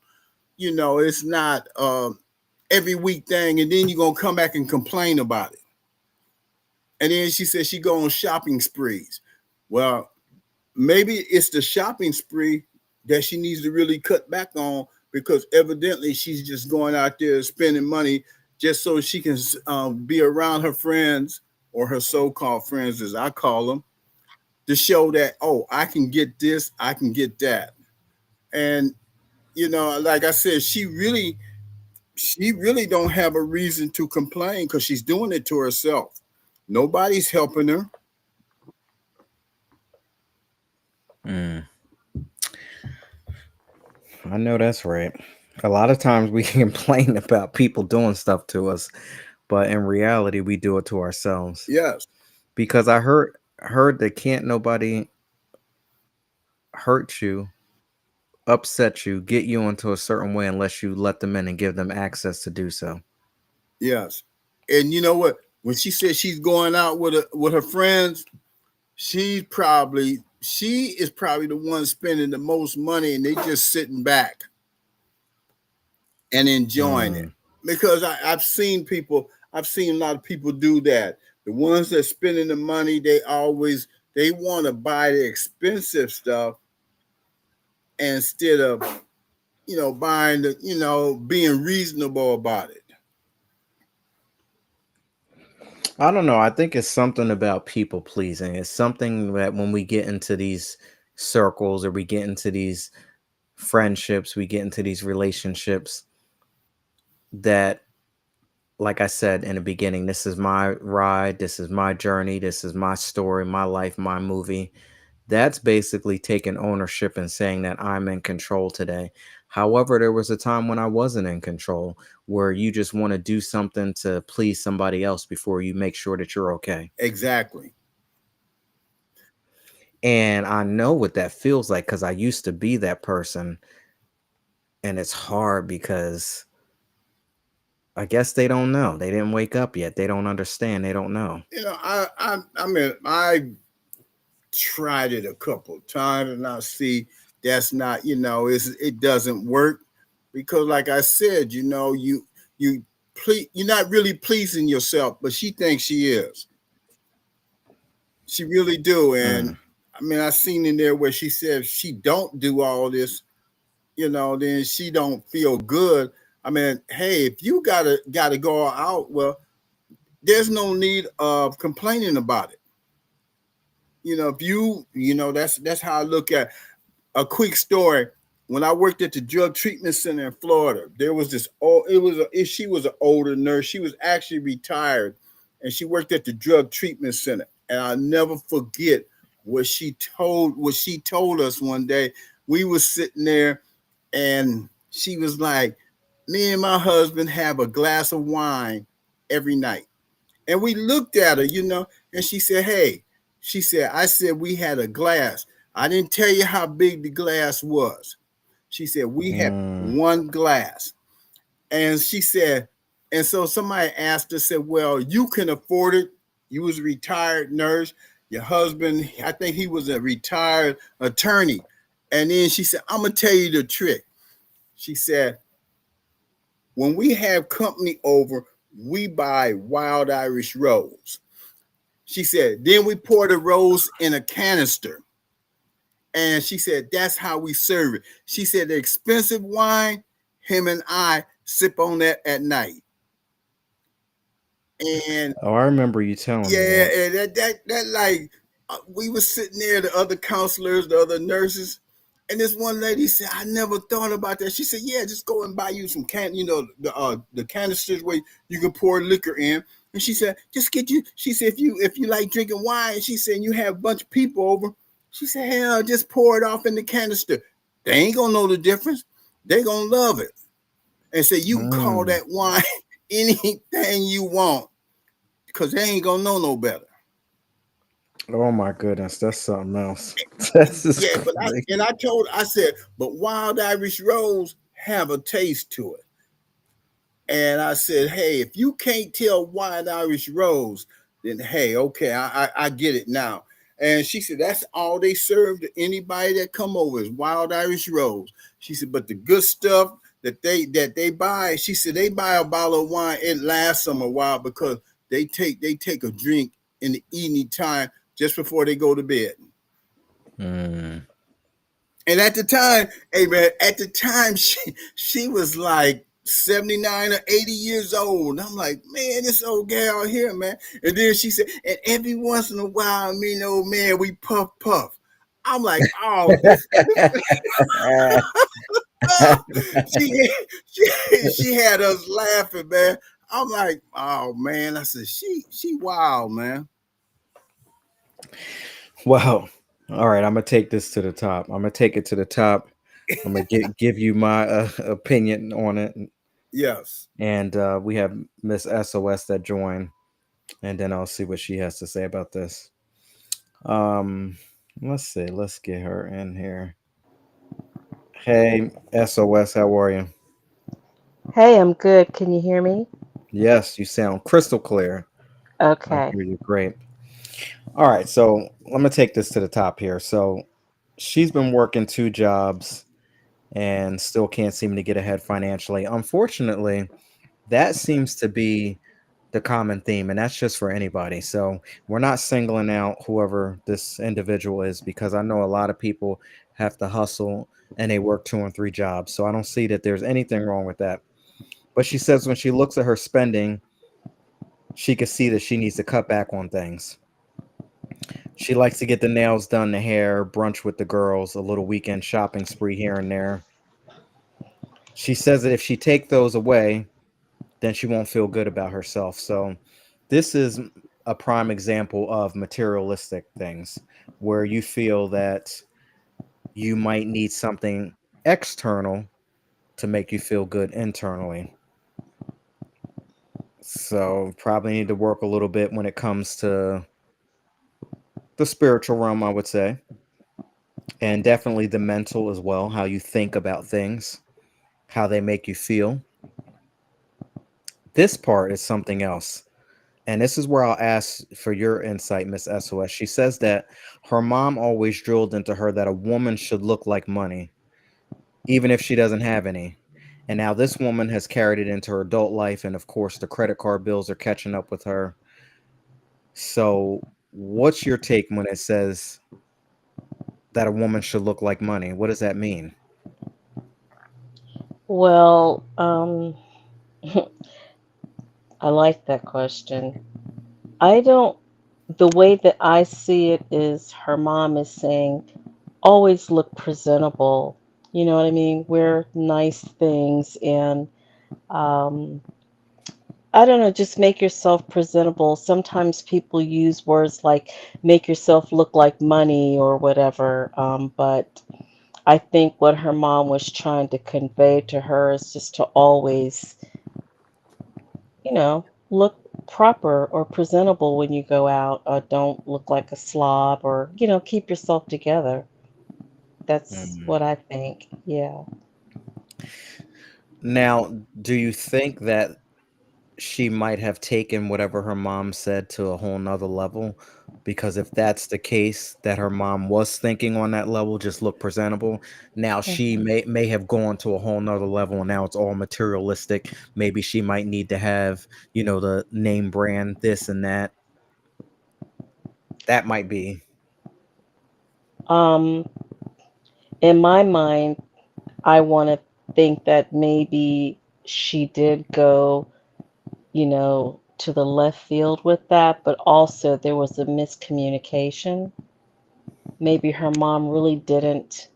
it's not every week thing, and then you're gonna come back and complain about it. And then she said she go on shopping sprees. Well, maybe it's the shopping spree that she needs to really cut back on because evidently she's just going out there spending money just so she can be around her friends or her so-called friends, as I call them, to show that I can get this, I can get that, and like I said, she really don't have a reason to complain because she's doing it to herself. Nobody's helping her. Mm, I know that's right. A lot of times we can complain about people doing stuff to us, but in reality, we do it to ourselves. Yes, Because I heard that can't nobody hurt you, upset you, get you into a certain way unless you let them in and give them access to do so. yes. And you know what? When she says she's going out with her friends, she is probably the one spending the most money, and they just sitting back and enjoying it. Mm, Because I've seen a lot of people do that. The ones that spending the money, they want to buy the expensive stuff instead of buying being reasonable about it. I don't know. I think it's something about people pleasing. It's something that when we get into these circles or we get into these friendships, we get into these relationships that, like I said in the beginning, this is my ride, this is my journey, this is my story, my life, my movie. That's basically taking ownership and saying that I'm in control today. However, there was a time when I wasn't in control, where you just want to do something to please somebody else before you make sure that you're okay. Exactly. And I know what that feels like because I used to be that person. And it's hard because I guess they don't know. They didn't wake up yet. They don't understand. They don't know. I mean, I tried it a couple of times, and I see that's not, it doesn't work because, like I said, you you're not really pleasing yourself, but she thinks she is. She really do, and Mm, I mean, I seen in there where she said she don't do all this, then she don't feel good. I mean, hey, if you gotta go out, well, there's no need of complaining about it. If that's how I look at a quick story. When I worked at the drug treatment center in Florida, there was this old she was an older nurse. She was actually retired and she worked at the drug treatment center. And I'll never forget what she told us one day. We were sitting there and she was like, me and my husband have a glass of wine every night. And we looked at her, and she said, hey, I said we had a glass. I didn't tell you how big the glass was. She said, we had mm, one glass. And she said, and so somebody asked her, said, well, you can afford it. You was a retired nurse. Your husband, I think he was a retired attorney. And then she said, I'm going to tell you the trick. She said, when we have company over, we buy wild Irish rose. She said, then we pour the rose in a canister. And she said, that's how we serve it. She said, the expensive wine, him and I sip on that at night. And oh, I remember you telling me yeah, that. and that like we were sitting there, the other counselors, the other nurses, and this one lady said, "I never thought about that." She said, "Yeah, just go and buy you some the canisters where you can pour liquor in." And she said, "Just get you." She said, "If you like drinking wine," she said, "You have a bunch of people over." She said, "Hell, just pour it off in the canister. They ain't gonna know the difference. They gonna love it." And say, "You can call Mm. that wine anything you want." Because they ain't gonna know no better. Oh my goodness, that's something else. This is Yeah, but crazy. I said, but wild Irish rose have a taste to it. And I said, hey, if you can't tell wild Irish rose, then hey, okay, I get it now. And she said, that's all they serve to anybody that come over is wild Irish rose. She said, but the good stuff that they buy, she said they buy a bottle of wine, it lasts them a while because they take a drink in the evening time just before they go to bed. Mm. And at the time, hey man, at the time she was like 79 or 80 years old. And I'm like, man, this old gal here, man. And then she said, and every once in a while, me and old man, we puff puff. I'm like, oh, this she had us laughing, man. I'm like, oh man. I said, she wild, man. Wow. All right, I'm gonna take this to the top. I'm gonna take it to the top. I'm gonna give you my opinion on it, Yes. and we have Miss SOS that joined, and then I'll see what she has to say about this. Um, let's see. Let's get her in here. Hey, SOS, how are you? Hey, I'm good. Can you hear me? Yes, you sound crystal clear. I Okay. hear you great. All right, so I'm gonna take this to the top here. So she's been working two jobs and still can't seem to get ahead financially. Unfortunately, that seems to be the common theme, and that's just for anybody. So we're not singling out whoever this individual is because I know a lot of people have to hustle and they work two and three jobs. So I don't see that there's anything wrong with that. But she says when she looks at her spending, she can see that she needs to cut back on things. She likes to get the nails done, the hair, brunch with the girls, a little weekend shopping spree here and there. She says that if she take those away, then she won't feel good about herself. So this is a prime example of materialistic things where you feel that you might need something external to make you feel good internally. So probably need to work a little bit when it comes to the spiritual realm, I would say, and definitely the mental as well, how you think about things, how they make you feel. This part is something else. And this is where I'll ask for your insight, Miss SOS. She says that her mom always drilled into her that a woman should look like money, even if she doesn't have any. And now this woman has carried it into her adult life. And of course, the credit card bills are catching up with her. So, what's your take when it says that a woman should look like money? What does that mean? Well, I like that question. I don't, the way that I see it is her mom is saying, always look presentable. You know what I mean? Wear nice things and, um, I don't know, just make yourself presentable. Sometimes people use words like make yourself look like money or whatever. But I think what her mom was trying to convey to her is just to always, look proper or presentable when you go out. Don't look like a slob or, keep yourself together. That's Mm. what I think. Yeah. Now, do you think that she might have taken whatever her mom said to a whole nother level? Because if that's the case, that her mom was thinking on that level, just look presentable. Now she Hmm. may have gone to a whole nother level, and now it's all materialistic. Maybe she might need to have, the name brand, this and that. That might be. Um, in my mind, I want to think that maybe she did go, to the left field with that, but also there was a miscommunication. Maybe her mom really didn't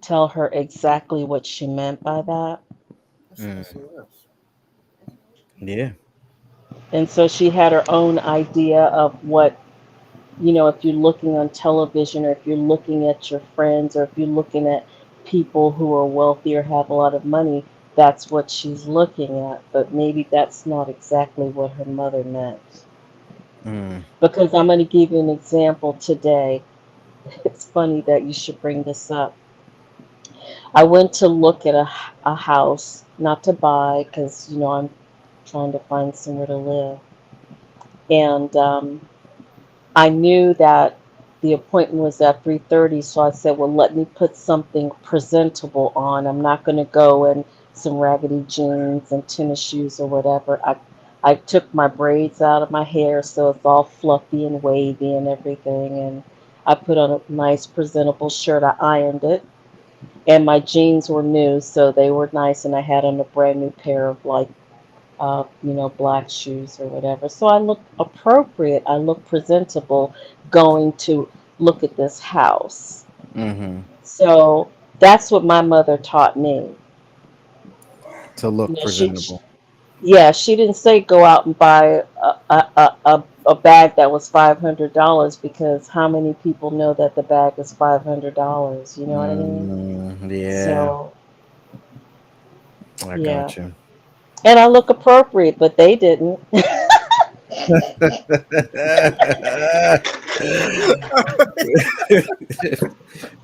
tell her exactly what she meant by that. That's Mm, SOS. yeah. And so she had her own idea of what, if you're looking on television or if you're looking at your friends or if you're looking at people who are wealthy or have a lot of money, that's what she's looking at. But maybe that's not exactly what her mother meant. Mm, Because I'm going to give you an example today. It's funny that you should bring this up. I went to look at a house, not to buy, because, I'm trying to find somewhere to live. And I knew that the appointment was at 3:30, so I said, "Well, let me put something presentable on. I'm not going to go in some raggedy jeans and tennis shoes or whatever." I took my braids out of my hair so it's all fluffy and wavy and everything, and I put on a nice presentable shirt. I ironed it, and my jeans were new, so they were nice, and I had on a brand new pair of like black shoes or whatever. So I look appropriate. I look presentable going to look at this house. mm-hmm. So that's what my mother taught me. To You look know, presentable. yeah, she didn't say go out and buy a bag that was $500 because how many people know that the bag is $500? You know what I mean? Yeah, So I yeah, got you. and I look appropriate, but they didn't.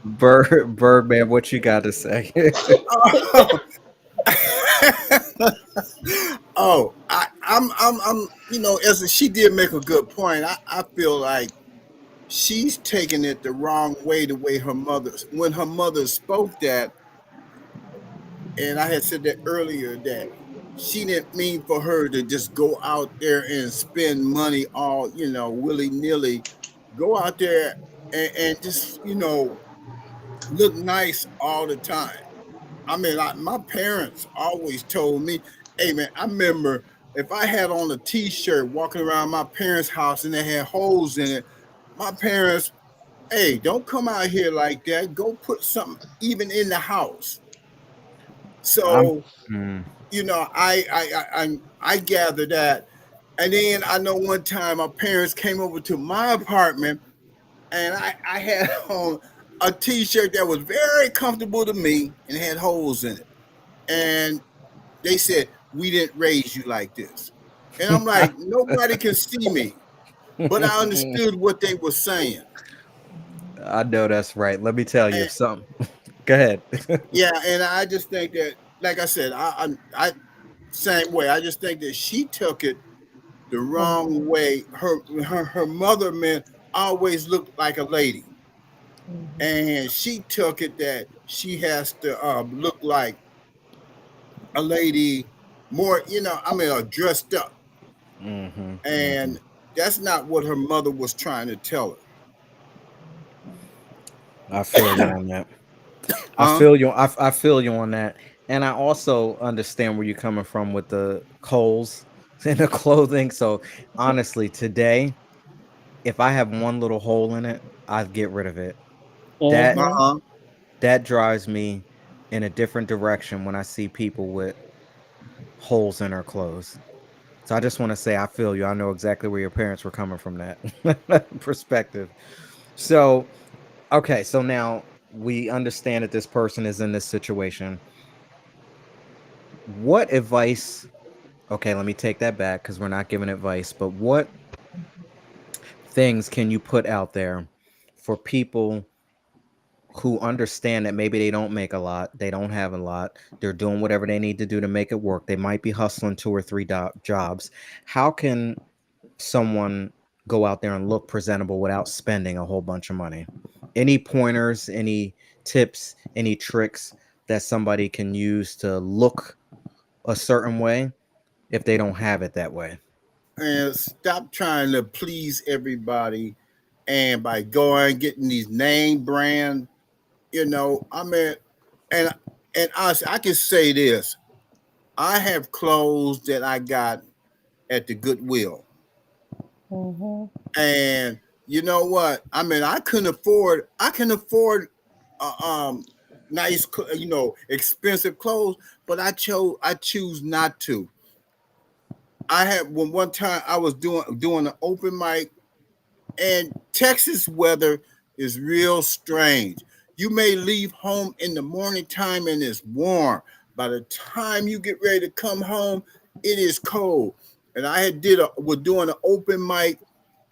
Birdman, what you got to say? Oh, I'm, as she did make a good point. I feel like she's taking it the wrong way, the way when her mother spoke that, and I had said that earlier that she didn't mean for her to just go out there and spend money all, willy nilly. Go out there and just, look nice all the time. I mean, my parents always told me, hey, man, I remember if I had on a t shirt walking around my parents' house and they had holes in it, my parents, hey, don't come out here like that. Go put something even in the house. I'm So, mm, I gather that. And then I know one time my parents came over to my apartment and I had on a t shirt that was very comfortable to me and had holes in it. And they said, we didn't raise you like this. And I'm like, nobody can see me. But I understood what they were saying. I know that's right. Let me tell you And something. Go ahead. yeah, and I just think that, like I said, I same way. I just think that she took it the wrong Mhm. way. Her mother man always looked like a lady, Mhm. and she took it that she has to look like a lady more. I mean, dressed up, Mm-hmm. Mm-hmm. and that's not what her mother was trying to tell I feel you on that. I her. feel you. I feel you on that, and I also understand where you're coming from with the coals and the clothing. So honestly, today, if I have one little hole in it, I'd get rid of it. That Uh Mhm. huh. that drives me in a different direction when I see people with holes in their clothes. So I just want to say I feel you. I know exactly where your parents were coming from that perspective. So, okay, so now we understand that this person is in this situation. What advice, okay, let me take that back because we're not giving advice, but what things can you put out there for people who understand that maybe they don't make a lot, they don't have a lot, they're doing whatever they need to do to make it work. They might be hustling two or three jobs. How can someone go out there and look presentable without spending a whole bunch of money? Any pointers, any tips, any tricks that somebody can use to look a certain way if they don't have it that way? And stop trying to please everybody, and by going getting these name brand. I mean, and honestly, I can say this: I have clothes that I got at the Goodwill, Mhm. and you know what? I mean, I couldn't afford. I can afford, nice, expensive clothes, but I choose not to. I had one time I was doing an open mic, and Texas weather is real strange. You may leave home in the morning time and it's warm. By the time you get ready to come home, it is cold. And I had was doing an open mic,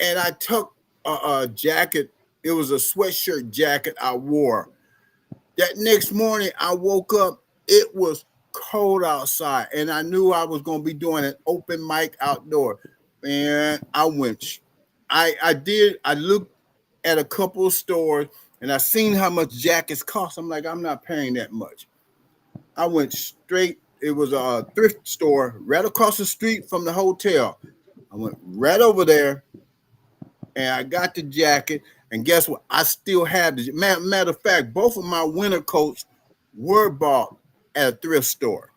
and I took a jacket. It was a sweatshirt jacket I wore. That next morning, I woke up. It was cold outside, and I knew I was going to be doing an open mic outdoor. And I went. I did. I looked at a couple of stores, and I seen how much jackets cost. I'm like, I'm not paying that much. I went straight. It was a thrift store right across the street from the hotel. I went right over there, and I got the jacket. And guess what? I still have the matter of fact, both of my winter coats were bought at a thrift store.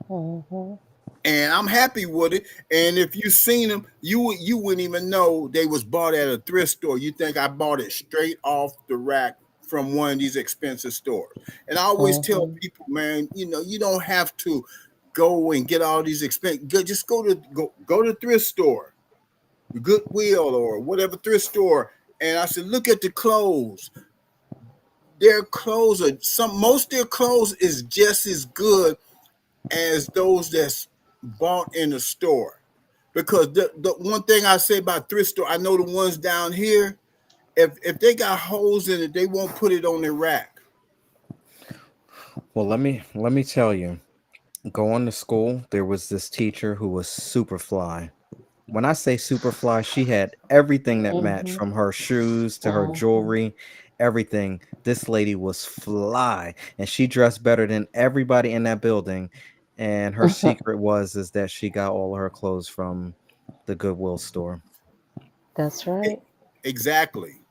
Mhm. And I'm happy with it. And if you seen them, you wouldn't even know they was bought at a thrift store. You think I bought it straight off the rack from one of these expensive stores. And I always tell Mhm. people, man, you don't have to go and get all these expensive. Just go to the thrift store, Goodwill or whatever thrift store. And I said, look at the clothes. Their clothes are most of their clothes is just as good as those that's bought in the store. Because the one thing I say about thrift store, I know the ones down here, if they got holes in it, they won't put it on their rack. Well, let me tell you. Going to school, there was this teacher who was super fly. When I say super fly, she had everything that matched Mhm. from her shoes to her Mhm. jewelry, everything. This lady was fly and she dressed better than everybody in that building. And her secret was is that she got all of her clothes from the Goodwill store. That's E- right. exactly.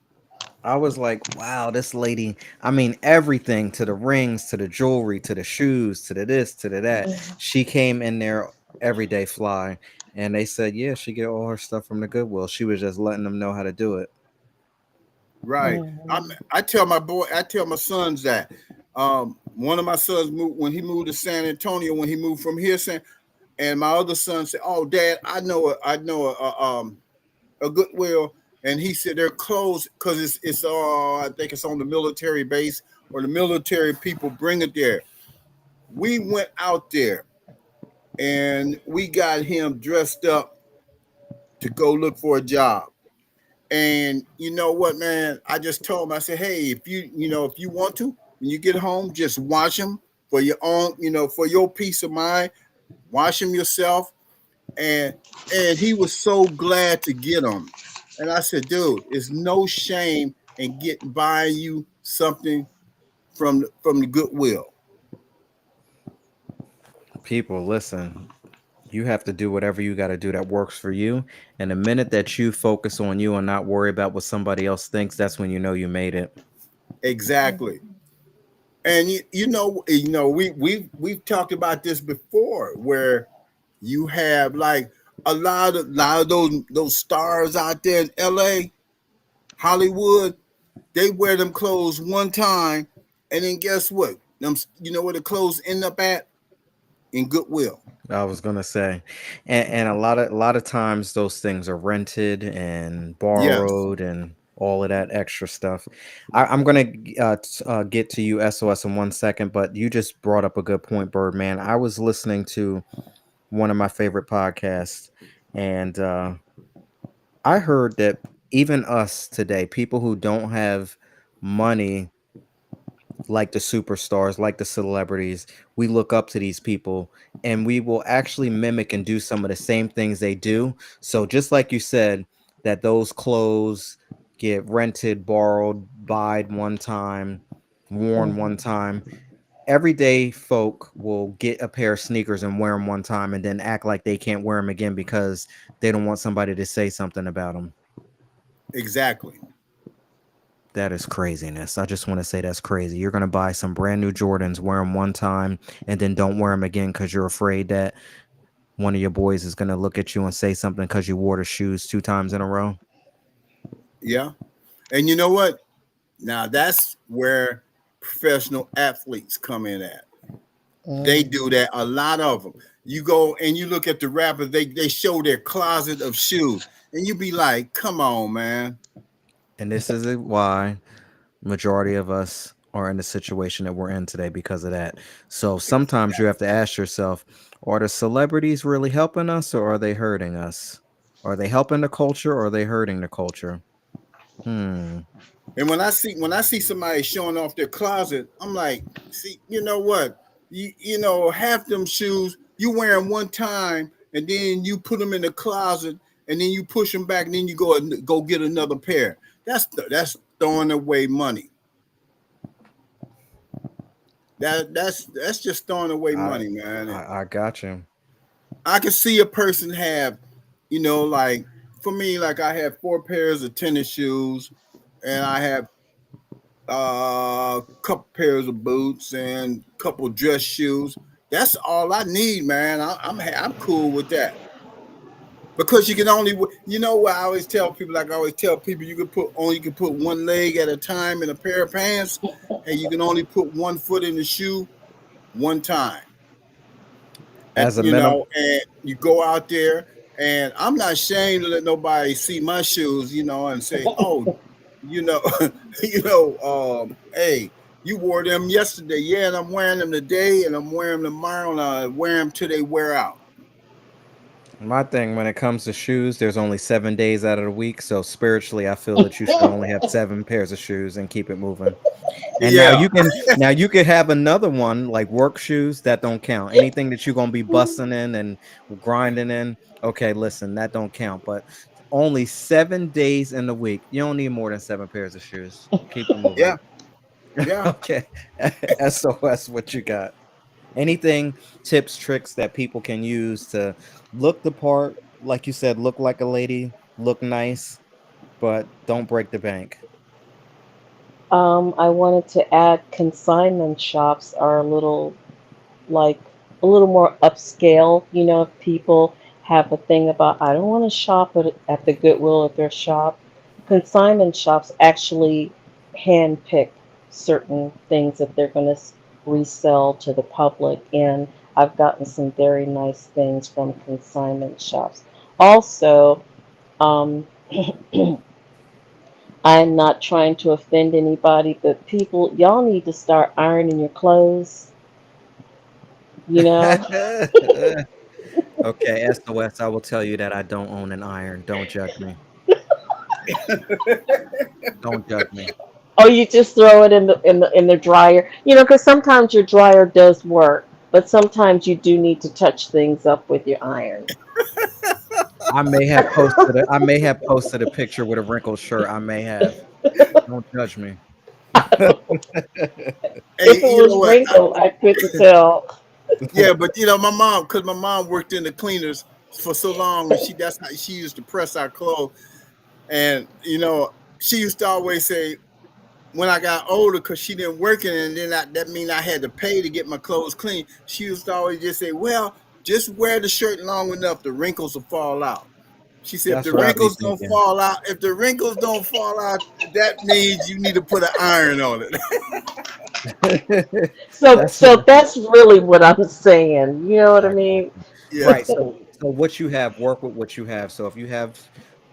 I was like, wow, this lady, I mean, everything to the rings, to the jewelry, to the shoes, to the this, to the that. Mhm. She came in there everyday fly. And they said, yeah, she get all her stuff from the Goodwill. She was just letting them know how to do it. Right. Mhm. I tell my sons that. One of my sons moved when he moved to San Antonio, when he moved from here, and my other son said, "Oh, Dad, I know a Goodwill," and he said they're closed because it's I think it's on the military base, or the military people bring it there. We went out there and we got him dressed up to go look for a job. And you know what, man? I just told him, I said, hey, if you want to, when you get home, just watch them for your own, for your peace of mind. wash them yourself. And he was so glad to get them. And I said, dude, it's no shame in getting buying you something from the Goodwill. People, listen. You have to do whatever you got to do that works for you. And the minute that you focus on you and not worry about what somebody else thinks, that's when you know you made it. Exactly. And we've talked about this before, where you have like a lot of those stars out there in LA, Hollywood, they wear them clothes one time, and then guess what? Them, you know where the clothes end up at? In Goodwill. I was gonna say, and a lot of times those things are rented and Yes. borrowed and all of that extra stuff. I'm gonna get to you SOS in 1 second, but you just brought up a good point, Birdman. I was listening to one of my favorite podcasts, and I heard that even us today, people who don't have money like the superstars, like the celebrities, we look up to these people and we will actually mimic and do some of the same things they do. So just like you said, that those clothes get rented, borrowed, buyed one time, worn Mhm. one time. Everyday folk will get a pair of sneakers and wear them one time and then act like they can't wear them again because they don't want somebody to say something about them. Exactly. That is craziness. I just want to say that's crazy. You're going to buy some brand new Jordans, wear them one time, and then don't wear them again because you're afraid that one of your boys is going to look at you and say something because you wore the shoes 2 times in a row. Yeah. And you know what? Now that's where professional athletes come in at. They Mm. do that. A lot of them. You go and you look at the rappers. They show their closet of shoes, and you be like, "Come on, man." And this is why majority of us are in the situation that we're in today because of that. So sometimes you have to ask yourself, are the celebrities really helping us or are they hurting us? Are they helping the culture or are they hurting the culture? Hmm. And when I see somebody showing off their closet, I'm like, see, you know what? You know, half them shoes you wear them one time, and then you put them in the closet, and then you push them back, and then you go get another pair. That's throwing away money. That's just throwing away I money, man. I got you. I can see a person have, like for me, like I have four pairs of tennis shoes, and I have a couple pairs of boots and a couple dress shoes. That's all I need, man. I'm cool with that because you can only, what I always tell people. Like I always tell people, you can put one leg at a time in a pair of pants, and you can only put one foot in the shoe one time. And As a minimum, and you go out there, and I'm not ashamed to let nobody see my shoes, and say, oh, you know, hey, you wore them yesterday, yeah, and I'm wearing them today, and I'm wearing them tomorrow, and I wear them till they wear out. my thing when it comes to shoes, there's only 7 days out of the week. So spiritually, I feel that you should only have 7 pairs of shoes and keep it moving. And Yeah, now you could have another one like work shoes that don't count. Anything that you're gonna be busting in and grinding in, okay, listen, that don't count. But only 7 days in the week. You don't need more than 7 pairs of shoes. Keep it moving. yeah, yeah. Okay. SOS, what you got? Anything, tips, tricks that people can use to look the part, like you said, look like a lady, look nice, but don't break the bank. I wanted to add consignment shops are like a little more upscale. If people have a thing about, I don't want to shop at the Goodwill at their shop. Consignment shops actually handpick certain things that they're going to resell to the public, and I've gotten some very nice things from consignment shops. Also, um, I'm not trying to offend anybody, but people, y'all need to start ironing your clothes, you know? Okay, SOS, I will tell you that I don't own an iron. Don't judge me. Don't judge me. Or you just throw it in the dryer, because sometimes your dryer does work. but sometimes you do need to touch things up with your iron. I may have posted a picture with a wrinkled shirt. I may have. Don't judge me. Hey, If it you know was what? wrinkled, I couldn't tell. Yeah, but my mom, because my mom worked in the cleaners for so long, and that's how she used to press our clothes. And she used to always say, when I got older, because she didn't work it, and then that mean I had to pay to get my clothes clean. She used to always just say, "Well, just wear the shirt long enough, the wrinkles will fall out." She said, "If That's the what I be wrinkles don't thinking. fall out, that means you need to put an iron on it." So, That's what so that's really what I'm saying. You know what I I got mean? you. Yeah, Right. So what you have, work with what you have. So if you have,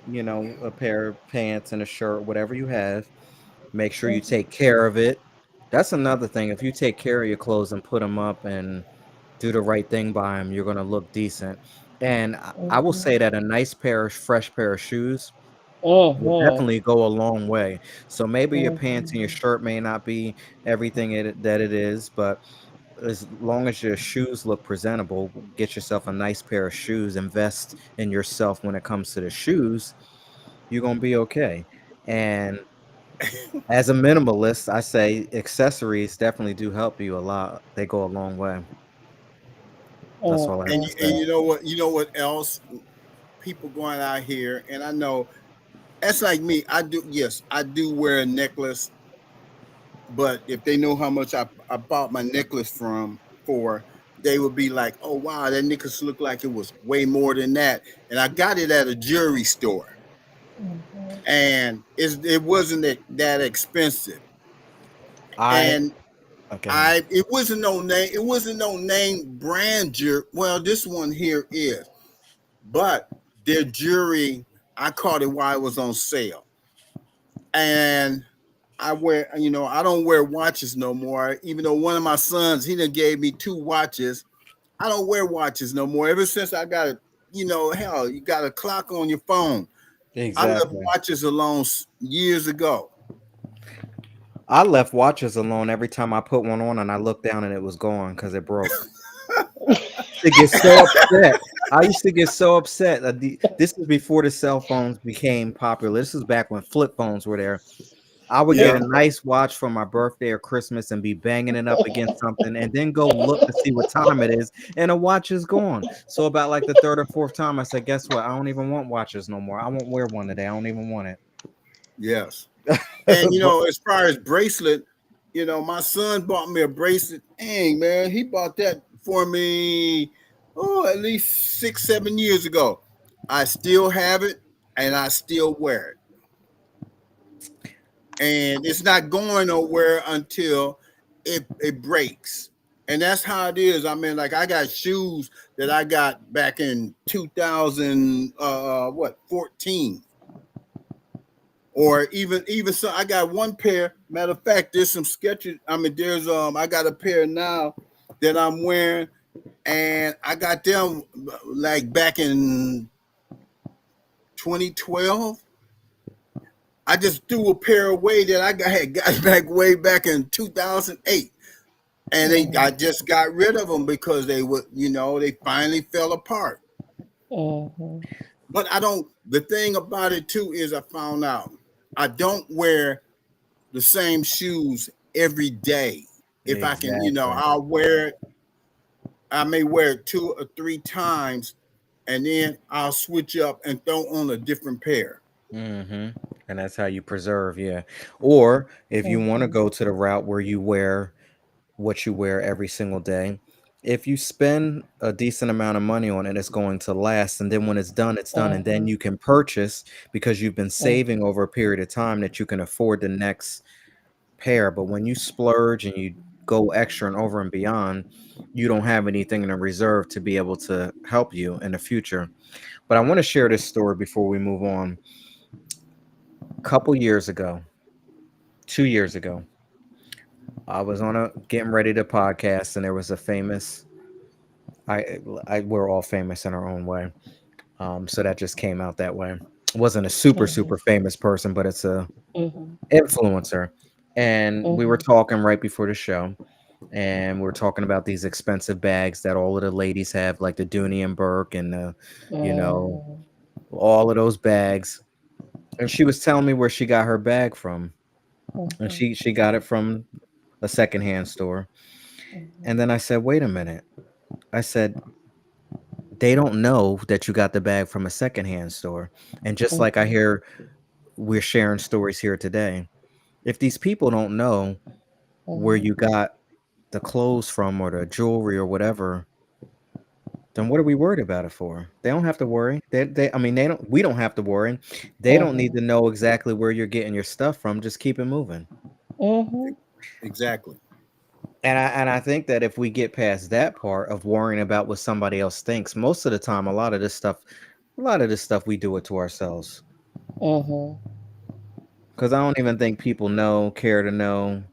a pair of pants and a shirt, whatever you have, make sure you Mhm, take care of it. That's another thing. If you take care of your clothes and put them up and do the right thing by them, you're gonna look decent. And I will mhm, say that a nice fresh pair of shoes will mhm, definitely go a long way. So maybe your pants and your mhm, shirt may not be everything that it is, but as long as your shoes look presentable, get yourself a nice pair of shoes, invest in yourself when it comes to the shoes, you're gonna be okay. And as a minimalist, I say accessories definitely do help you a lot. They go a long way. That's all I have and to and say. mhm, you know what else? People going out here, and I know that's like me. I do, yes, I do wear a necklace, but if they know how much I bought my necklace for, they would be like, "Oh wow, that necklace looked like it was way more than that." And I got it at a jewelry store, mhm, and it wasn't that expensive, I and okay. it wasn't no name brand jewelry. Well, this one here is, but their jewelry, I caught it while it was on sale, and I don't wear watches no more. Even though one of my sons, he done gave me two watches. I don't wear watches no more. Ever since I got hell, you got a clock on your phone. I left Exactly. watches alone years ago. I left watches alone every time I put one on and I looked down and it was gone because it broke. To get so upset. I used to get so upset. This is before the cell phones became popular. This is back when flip phones were there. I would get Yeah, a nice watch for my birthday or Christmas and be banging it up against something and then go look to see what time it is and a watch is gone. So about like the third or fourth time I said, guess what? I don't even want watches no more. I won't wear one today. I don't even want it. yes. And But as far as bracelet, my son bought me a bracelet. Dang, man, he bought that for me, at least 6, 7 years ago. I still have it, and I still wear it, and it's not going nowhere until it breaks. And that's how it is. I mean, like I got shoes that I got back in 2000, 14, or even so. I got one pair. Matter of fact, there's some sketches. I mean, there's I got a pair now that I'm wearing, and I got them like back in 2012. I just threw a pair away that had got back way back in 2008, and I mhm, just got rid of them because they would, they finally fell apart. mhm, But I don't. The thing about it too is I found out I don't wear the same shoes every day. If I can, exactly. I'll wear it. I may wear it 2 or 3 times, and then I'll switch up and throw on a different pair. Hmm. And that's how you preserve, yeah. Or if you want to mhm, go to the route where you wear what you wear every single day, if you spend a decent amount of money on it, it's going to last. And then when it's done, it's done. And then mhm, you can purchase because you've been mhm, saving over a period of time that you can afford the next pair. But when you splurge and you go extra and over and beyond, you don't have anything in a reserve to be able to help you in the future. But I want to share this story before we move on. Couple years ago, 2 years ago, I was on a getting ready to podcast, and there was a famous. We're all famous in our own way, so that just came out that way. It wasn't a mhm, super famous person, but it's a mhm, influencer, and we were mhm, talking right before the show, and we're talking about these expensive bags that all of the ladies have, like the Dooney and Burke and the, you know, Mhm. all of those bags. And she was telling me where she got her bag from, and Mhm. she got it from a secondhand store. Mhm. And then I said, "Wait a minute." I said, "They don't know that you got the bag from a secondhand store." And just like I Mhm. hear we're sharing stories here today, if these people don't know where Mhm. you got the clothes from or the jewelry or whatever, then what are we worried about it for? They don't have to worry. I mean, they don't, we don't have to worry. They don't need Mhm. to know exactly where you're getting your stuff from. Just keep it moving. Mhm. Exactly. And I think that if we get past that part of worrying about what somebody else thinks, most of the time, a lot of this stuff, we do it to ourselves. Mhm. Because I don't even think people know, care to know,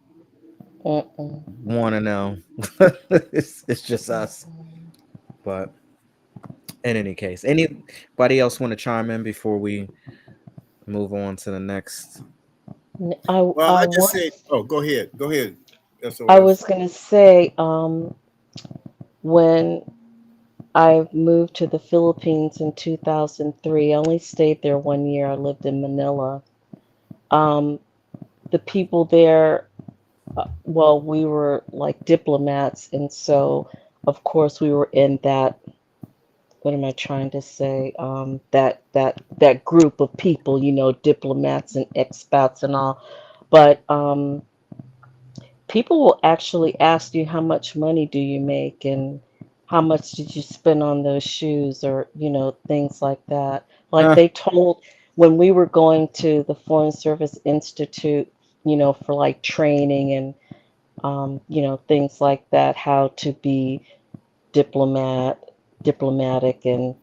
Mhm. want to know. It's just us. But in any case, anybody else want to chime in before we move on to the next? Well, I I just said, want. oh, go ahead. Go ahead. I SOS. was gonna say, when I moved to the Philippines in 2003, I only stayed there 1 year. I lived in Manila. Um, the people there, well, we were like diplomats, and so of course we were in that. What am I trying to say? That group of people, diplomats and expats and all. But people will actually ask you how much money do you make and how much did you spend on those shoes or things like that. Like Huh. they told when we were going to the Foreign Service Institute, for like training and things like that, how to be diplomatic and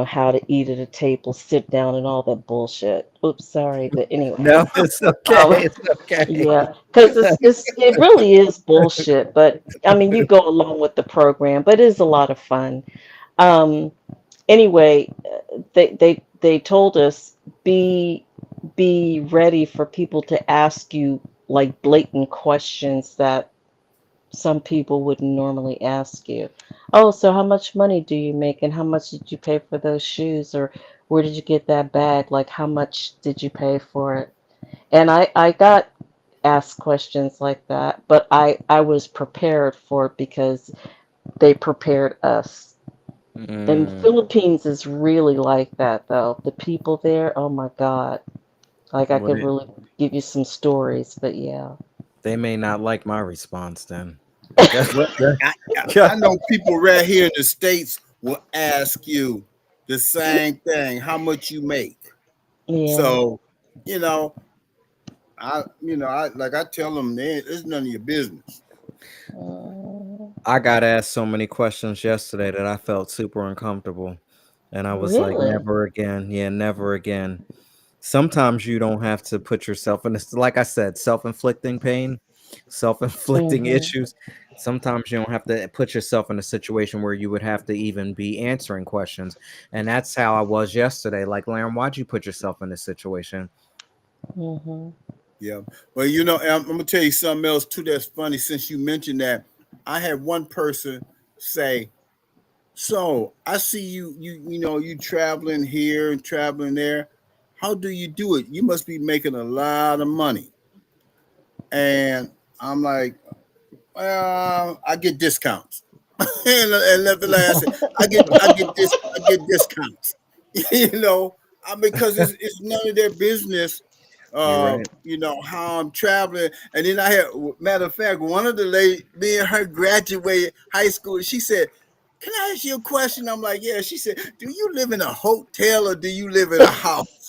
how to eat at a table, sit down and all that bullshit. Oops, sorry, but anyway. No, it's okay. um It's okay. yeah, because it really is bullshit, but I mean you go along with the program, but it is a lot of fun. um anyway, they told us be ready for people to ask you like blatant questions that some people wouldn't normally ask you. Oh, so how much money do you make and how much did you pay for those shoes or where did you get that bag? Like how much did you pay for it? And I got asked questions like that, but I was prepared for it because they prepared us. And the Mm, Philippines is really like that though. The people there, oh my God. Like I well, could really give you some stories, but yeah. they may not like my response then. Well, I, I I know people right here in the States will ask you the same thing, how much you make. Yeah. So, you know, I like I tell them, man, it's none of your business. Mm, I got asked so many questions yesterday that I felt super uncomfortable. And I was like, really? never again. Yeah, never again. Sometimes you don't have to put yourself in this, like I said, self-inflicting pain, self-inflicting Hmm. issues. Sometimes you don't have to put yourself in a situation where you would have to even be answering questions. And that's how I was yesterday. Like, Lauren, why'd you put yourself in this situation? Hmm. Yeah. Well, I'm gonna tell you something else too that's funny since you mentioned that. I had one person say, so I see you traveling here and traveling there. How do you do it? You must be making a lot of money. And I'm like, well, I get discounts. And the last thing, I get discounts. you know, because it's none of their business. You're right. How I'm traveling. And then I had, matter of fact, one of the lady, me and her graduated high school. She said, "Can I ask you a question?" I'm like, "Yeah." She said, "Do you live in a hotel or do you live in a house?"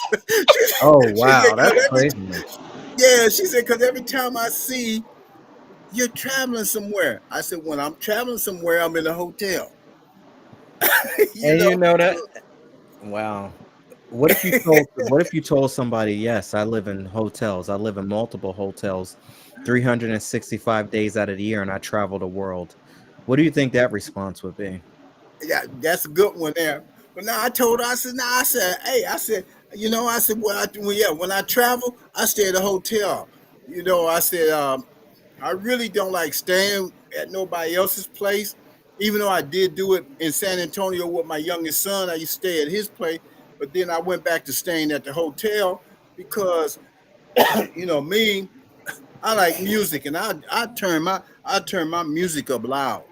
Oh, she said, wow. "Cause That's every craziness. yeah," she said, "Cause every time I see you're traveling somewhere," I said, "When I'm traveling somewhere, I'm in a hotel." you And you know, know so that? Wow. What if you told somebody, yes, I live in hotels. I live in multiple hotels 365 days out of the year and I travel the world. What do you think that response would be? yeah, that's a good one there. But now I told her, I said, "Now I said, hey, I said, I said, when I travel, I stay at a hotel. I said, I really don't like staying at nobody else's place. Even though I did do it in San Antonio with my youngest son, I used to stay at his place. But then I went back to staying at the hotel because me, I like music, and I turn my music up loud.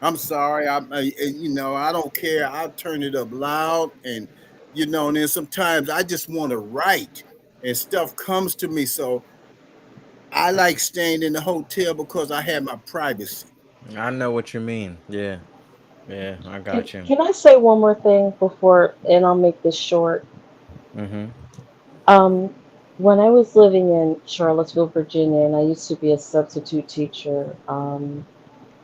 I'm sorry, I don't care. I turn it up loud, and and then sometimes I just want to write, and stuff comes to me. So I like staying in the hotel because I have my privacy. I know what you mean. Yeah, yeah, I Can got you. can I say one more thing before, and I'll make this short. Mm-hmm. Um, when I was living in Charlottesville, Virginia, and I used to be a substitute teacher,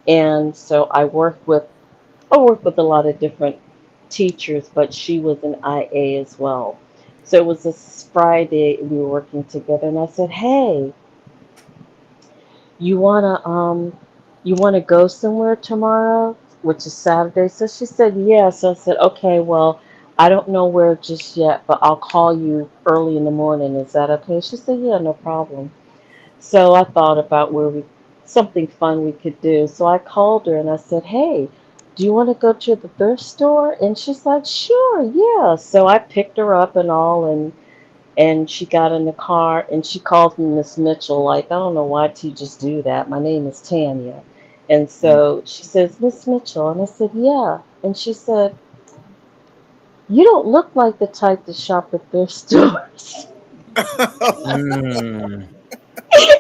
and so I worked with a lot of different teachers, but she was an IA as well. So it was this Friday we were working together, and I said, "Hey, you wanna go somewhere tomorrow, which is Saturday?" So she said, "Yes." So I said, "Okay, well, I don't know where just yet, but I'll call you early in the morning. Is that okay?" She said, "Yeah, no problem." So I thought about something fun we could do. So I called her and I said, "Hey, do you want to go to the thrift store?" And she's like, "Sure, yeah." So I picked her up and all, and she got in the car and she called me Miss Mitchell. Like, I don't know why teachers do that. My name is Tanya. And so she says, "Miss Mitchell." And I said, "Yeah." And she said, "You don't look like the type to shop at thrift stores." Mm.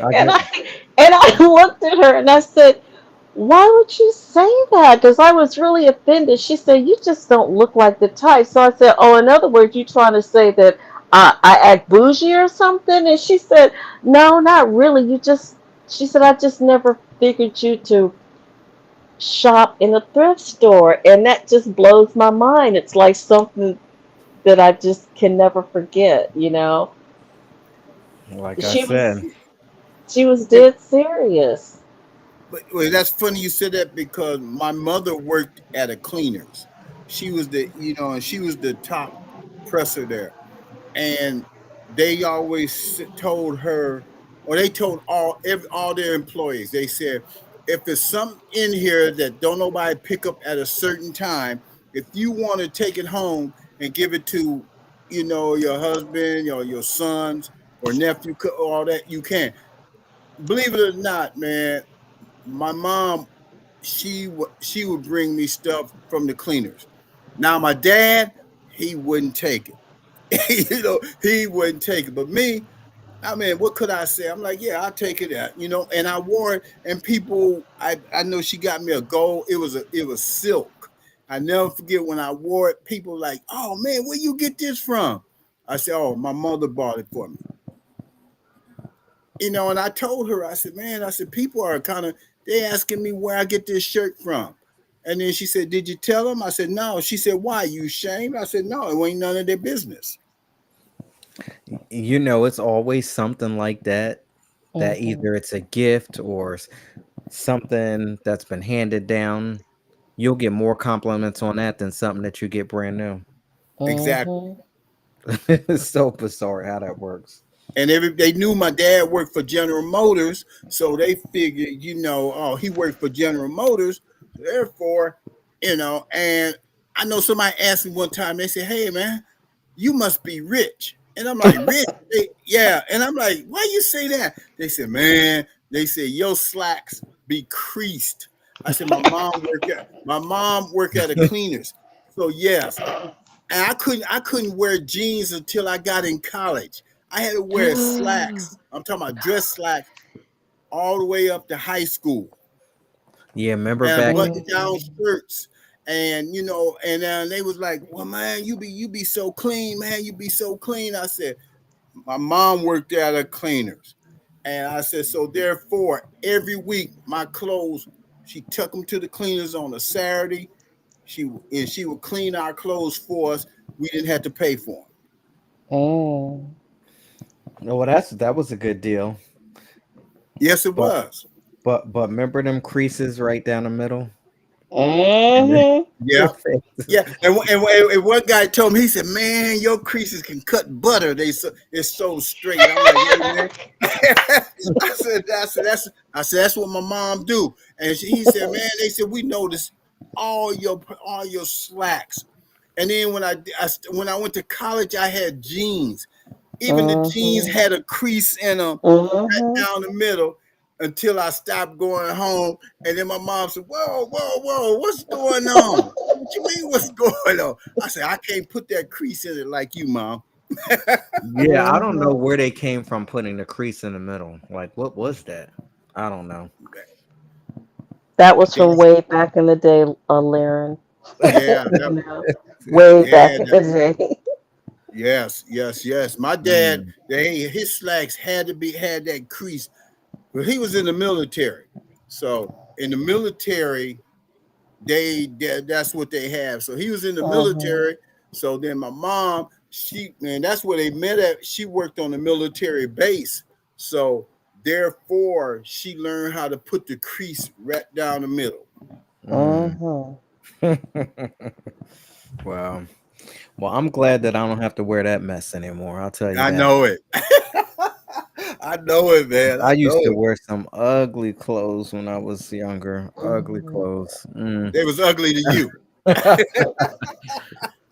I and get. I and I looked at her and I said, "Why would you say that?" Because I was really offended. She said, "You just don't look like the type." So I said, "Oh, in other words, you trying to say that I act bougie or something?" And she said, "No, not really. She said, "I just never figured you to shop in a thrift store." And that just blows my mind. It's like something that I just can never forget. Like I She was said. she was And dead serious. but well, that's funny you said that because my mother worked at a cleaners. She was the top presser there, and they always told her, or they told all their employees. They said, if there's something in here that don't nobody pick up at a certain time, if you want to take it home and give it to, your husband or your sons or nephew, all that, you can. Believe it or not, man, my mom, she would bring me stuff from the cleaners. Now my dad, he wouldn't take it. He wouldn't take it. But me, I mean, what could I say? I'm like, yeah, I'll take it out, and I wore it, and people, I know she got me a gold. It was silk. I never forget when I wore it. People like, oh man, where you get this from? I said, oh, my mother bought it for me. And I told her, I said, man, I said, people are they asking me where I get this shirt from. And then she said, did you tell them? I said, no. She said, why? You ashamed? I said, no, it ain't none of their business. It's always something like that. That Hmm. either it's a gift or something that's been handed down. You'll get more compliments on that than something that you get brand new. Exactly. Hmm. It's so bizarre how that works. And they knew my dad worked for General Motors, so they figured, oh, he worked for General Motors, so therefore, and I know somebody asked me one time, they said, hey man, you must be rich. And I'm like, rich? Yeah. And I'm like, why you say that? They said, man, they said your slacks be creased. I said, my mom work at a cleaners. So yes. And I couldn't wear jeans until I got in college. I had to wear slacks. I'm talking about dress slacks all the way up to high school, Yeah, remember and back. button Hmm. down shirts. And they was like, well man, you be so clean, man, you be so clean. I said, my mom worked at a cleaners. And I said, so therefore, every week my clothes, she took them to the cleaners on a Saturday. She would clean our clothes for us. We didn't have to pay for them. Mm. Oh, well, that was a good deal. Yes, it But was. but remember them creases right down the middle? And then Mm-hmm. Yeah. your face. Yeah, and one guy told me, he said, "Man, your creases can cut butter. It's so straight." I'm like, "Hey, man." I said that's what my mom do, and he said, "Man, they said we noticed all your slacks." And then when I went to college, I had jeans. Even the jeans Mm-hmm. had a crease in them Mm-hmm. down the middle until I stopped going home. And then my mom said, "Whoa, whoa, whoa, what's going on? What you mean, what's going on?" I said, "I can't put that crease in it like you, mom." Yeah, I don't know where they came from putting the crease in the middle. Like, what was that? I don't know. That was from Yes, way back in the day, Laren. yeah, You that, know, way back yeah, in the day. yes, yes, yes. My dad, Mm, his slacks had that crease, but he was in the military. So in the military, that's what they have. So he was in the Mm-hmm. military. So then my mom, that's where they met at. She worked on the military base. So therefore, she learned how to put the crease right down the middle. mm. Mm-hmm. Wow. Well, I'm glad that I don't have to wear that mess anymore. I'll tell you I that. know it. I know it, man. I I know used to it. wear some ugly clothes when I was younger. Ugly Mm-hmm. clothes. Mm. They was ugly to you.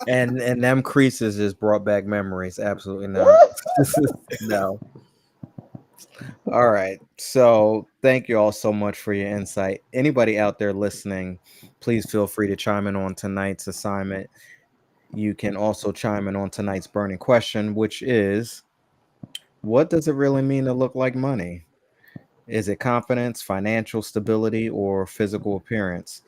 And them creases just brought back memories. Absolutely not. No. All right. So thank you all so much for your insight. Anybody out there listening, please feel free to chime in on tonight's assignment. You can also chime in on tonight's burning question, which is, what does it really mean to look like money? Is it confidence, financial stability, or physical appearance?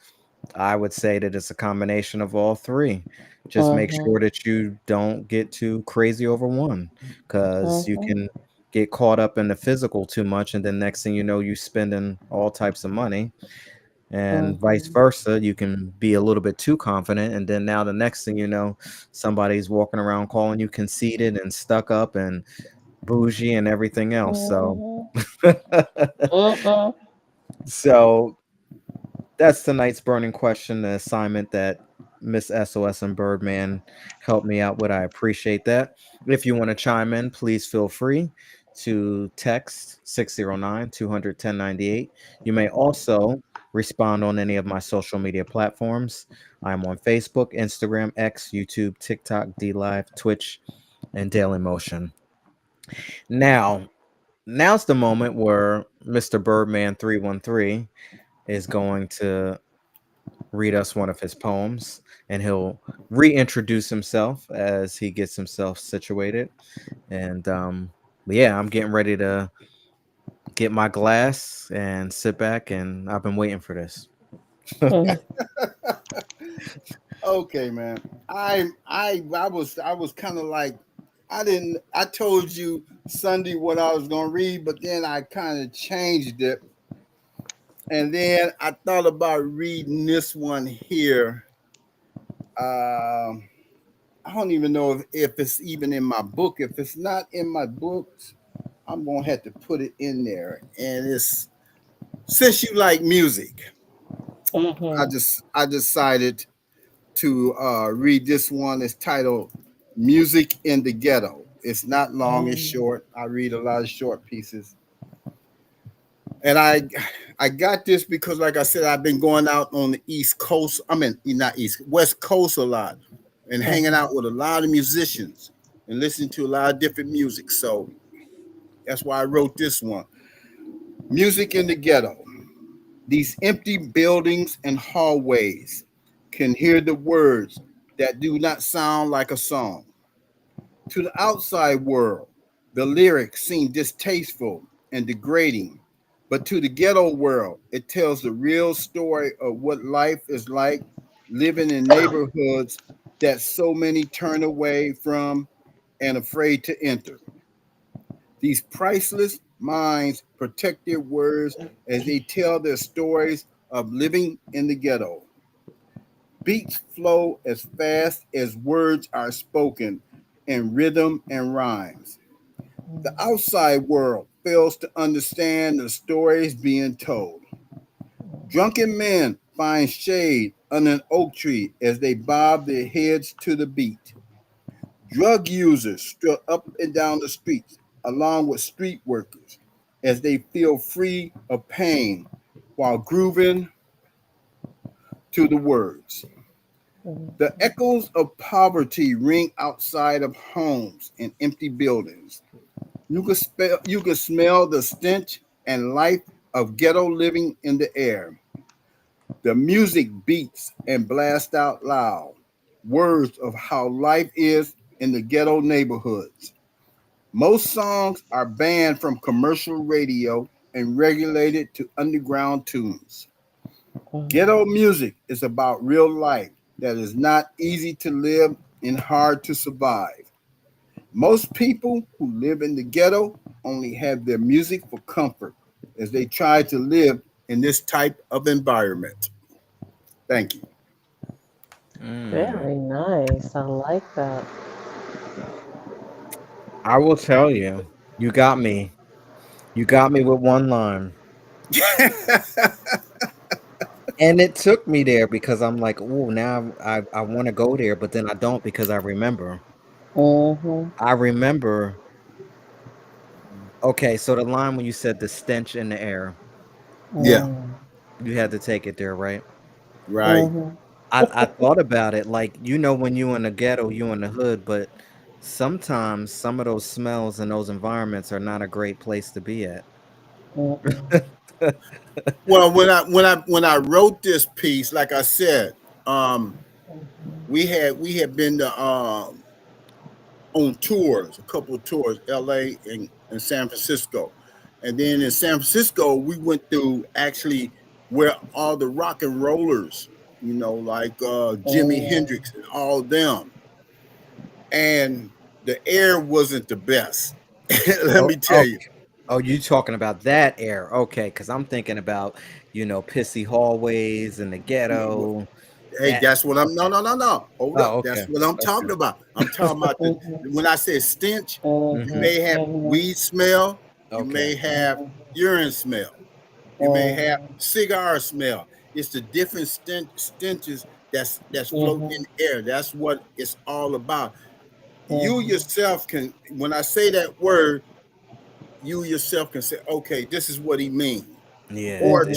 I would say that it's a combination of all three. Just make Mm-hmm. sure that you don't get too crazy over one, because you Mm-hmm. can get caught up in the physical too much, and then next thing you know, you spending all types of money, and vice Mm-hmm. versa. You can be a little bit too confident, and then now the next thing you know, somebody's walking around calling you conceited and stuck up and bougie and everything else. So, Mm-hmm. Mm-hmm. so that's tonight's burning question, the assignment that Miss SOS and Birdman helped me out with. I appreciate that. If you want to chime in, please feel free to text 609-200-1098. You may also respond on any of my social media platforms. I'm on Facebook, Instagram, X, YouTube, TikTok, D Live, Twitch, and Daily Motion. Now, now's the moment where Mr. Birdman 313 is going to read us one of his poems, and he'll reintroduce himself as he gets himself situated. And yeah, I'm getting ready to get my glass and sit back, and I've been waiting for this. Okay, man. I was kind of like, I told you Sunday what I was gonna read, but then I kind of changed it. And then I thought about reading this one here. I don't even know if it's even in my book. If it's not in my books, I'm gonna have to put it in there. And it's, since you like music, Mm-hmm. I decided to read this one. It's titled "Music in the Ghetto." It's not long; it's short. I read a lot of short pieces, and I got this because, like I said, I've been going out on the East Coast. I mean, not East, West Coast a lot, and hanging Mm-hmm. out with a lot of musicians and listening to a lot of different music. So that's why I wrote this one. Music in the Ghetto. These empty buildings and hallways can hear the words that do not sound like a song. To the outside world, the lyrics seem distasteful and degrading, but to the ghetto world, it tells the real story of what life is like living in neighborhoods that so many turn away from and afraid to enter. These priceless minds protect their words as they tell their stories of living in the ghetto. Beats flow as fast as words are spoken in rhythm and rhymes. The outside world fails to understand the stories being told. Drunken men find shade under an oak tree as they bob their heads to the beat. Drug users strut up and down the streets along with street workers as they feel free of pain while grooving to the words. The echoes of poverty ring outside of homes and empty buildings. You can smell the stench and life of ghetto living in the air. The music beats and blasts out loud words of how life is in the ghetto neighborhoods. Most songs are banned from commercial radio and regulated to underground tunes. Ghetto music is about real life that is not easy to live and hard to survive. Most people who live in the ghetto only have their music for comfort as they try to live in this type of environment. Thank you. Mm. Very nice. I like that. I will tell you, you got me. You got me with one line. And it took me there because I'm like, oh, now I want to go there, but then I don't because I remember. Mm-hmm. I remember. Okay, so the line when you said the stench in the air, Yeah, Mm. you had to take it there, right? right. Mm-hmm. I thought about it like, when you in the ghetto, you in the hood, but sometimes some of those smells and those environments are not a great place to be at. Mm-hmm. Well, when I wrote this piece, like I said, um, we had been to on tours, a couple of tours, L.A. and San Francisco, and then in San Francisco we went through actually where all the rock and rollers, like Jimi Mm. Hendrix and all them, and the air wasn't the best. Let Oh, me tell you. okay. Oh, you talking about that air? Okay, because I'm thinking about pissy hallways in the ghetto. Hey, That that's what I'm. No, okay. no, no, no. Hold up. Oh, That's okay. what I'm talking Okay. about. I'm talking about Mhm. when I say stench, you Hmm. may Mhm. have Mhm. weed smell, you Okay. may have Mhm. urine smell, you may have Mhm. cigar smell. It's the different stenches that's floating in Mhm. the air. That's what it's all about. You Mhm. yourself can, when I say that word, you yourself can say, okay, this is what he means. Yeah. Or Yeah.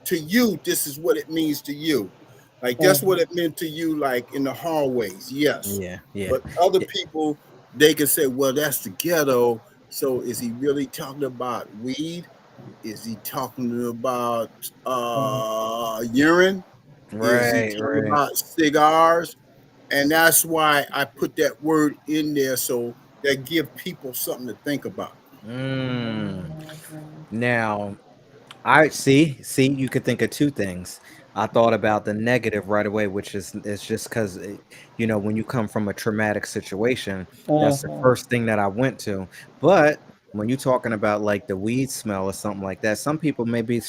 to you, this is what it means to you. Like that's what it Mhm. meant to you, like in the hallways, yes. Yeah. Yeah. But other Yeah. people, they can say, well, that's the ghetto. So is he really talking about weed? Is he talking about Mhm. urine? Is he Right. talking Right. about cigars? And that's why I put that word in there so that give people something to think about. Mm. Mhm. Now, I see, you could think of 2 things. I thought about the negative right away, which is just 'cause, when you come from a traumatic situation, that's the Mhm. first thing that I went to. But when you're talking about, like, the weed smell or something like that, some people maybe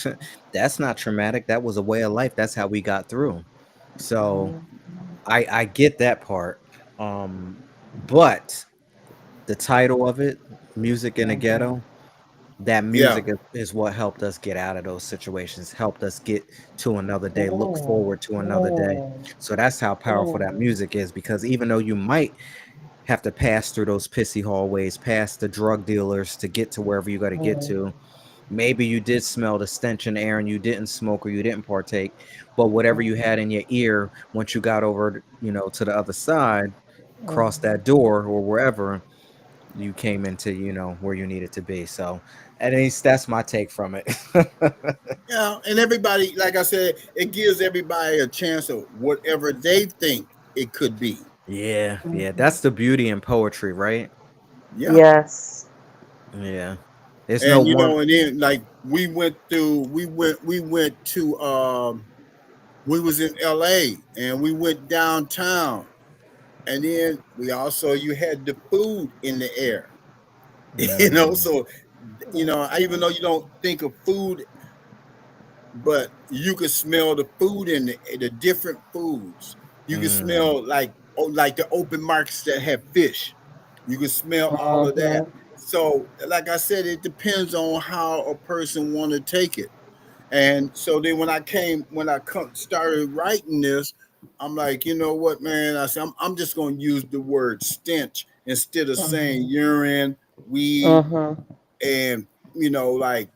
that's not traumatic, that was a way of life, that's how we got through. So, Mhm. I get that part, but the title of it, "Music in the Mhm. Ghetto," that Yeah. music is what helped us get out of those situations, helped us get to another day, look Mm. forward to another day. Mm. So that's how powerful that Mm. music is because even though you might have to pass through those pissy hallways, past the drug dealers to get to wherever you gotta get Mm. to, maybe you did smell the stench in the air and you didn't smoke or you didn't partake, but whatever you had in your ear, once you got over, to the other side, crossed Mhm. that door or wherever, you came into, where you needed to be. So at least that's my take from it. Yeah, and everybody, like I said, it gives everybody a chance of whatever they think it could be. Yeah, yeah, Mhm. that's the beauty in poetry, right? Yeah. Yes. Yeah. There's no And one. and then like we went to we was in LA and we went downtown. And then we also you had the food in the air. Mm, So even Mhm. though you don't think of food, but you can smell the food in the different foods. You can mm, smell like the open markets that have fish. You can smell all of that. Mhm. So, like I said, it depends on how a person want to take it. And so then when I started writing this, I'm like, you know what, man? I said, I'm just going to use the word stench instead of saying Mhm. urine, weed, Mhm. and, like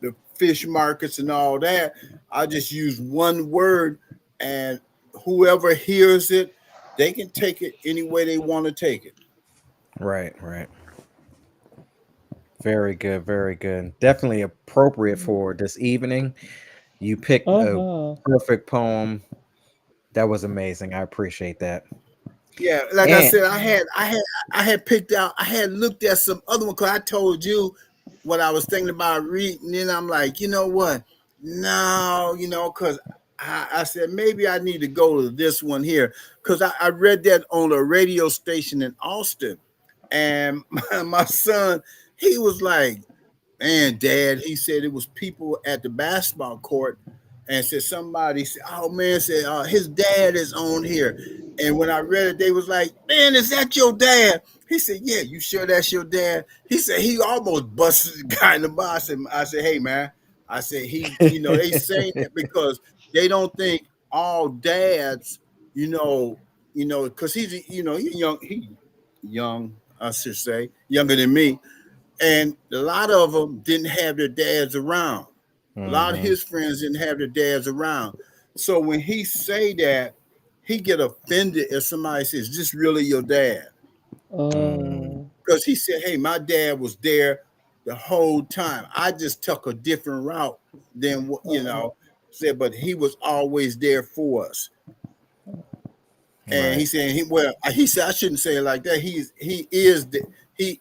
the fish markets and all that. I just use one word, and whoever hears it, they can take it any way they want to take it. Right, right. Very good, very good. Definitely appropriate for this evening. You picked a Mhm. perfect poem. That was amazing. I appreciate that. Yeah, like I And said, I had picked out, I had looked at some other one because I told you what I was thinking about reading. Then I'm like, you know what? No, because I said maybe I need to go to this one here because I read that on a radio station in Austin, and my son, he was like, man, Dad, he said it was people at the basketball court, and said somebody said, oh man, said his dad is on here. And when I read it, they was like, man, is that your dad? He said, yeah, you sure that's your dad? He said he almost busted the guy in the bar. I said, hey man, I said they saying that because they don't think all dads, because he young, I should say, younger than me, and a lot of them didn't have their dads around. A lot of hmm his friends didn't have their dads around. So when he say that, he get offended if somebody says, "Is this really your dad?" mm, Mm. Because he said, "Hey, my dad was there the whole time. I just took a different route than what Mhm. said, but he was always there for us." And right, he said I shouldn't say it like that. He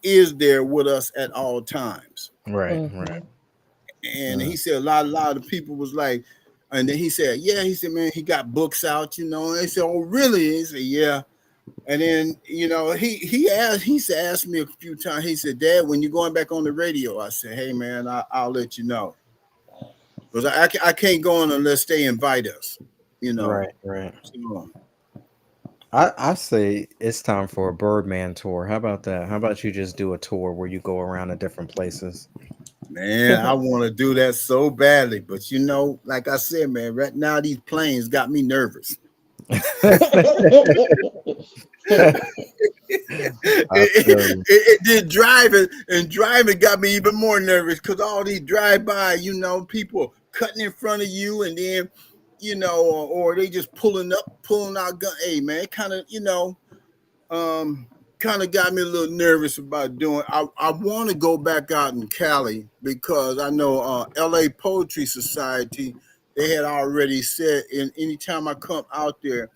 is there with us at all times. right, right. Mhm. And Mm, he said a lot of people was like, and then he said, yeah, he said, man, he got books out, and they said, oh, really? He said, yeah. And then, he's asked me a few times, he said, Dad, when you're going back on the radio, I said, hey, man, I'll let you know. Because I can't go on unless they invite us, you know. right, right. So, I say it's time for a Birdman tour. How about that? How about you just do a tour where you go around to different places? man, I want to do that so badly. But, like I said, man, right now these planes got me nervous. I feel you. It did driving, and driving got me even more nervous because all these drive by, people cutting in front of you, and then, or they just pulling out gun. Hey man, it um, kind of got me a little nervous about doing. I want to go back out in Cali because I know L.A. Poetry Society. They had already said, and anytime I come out there,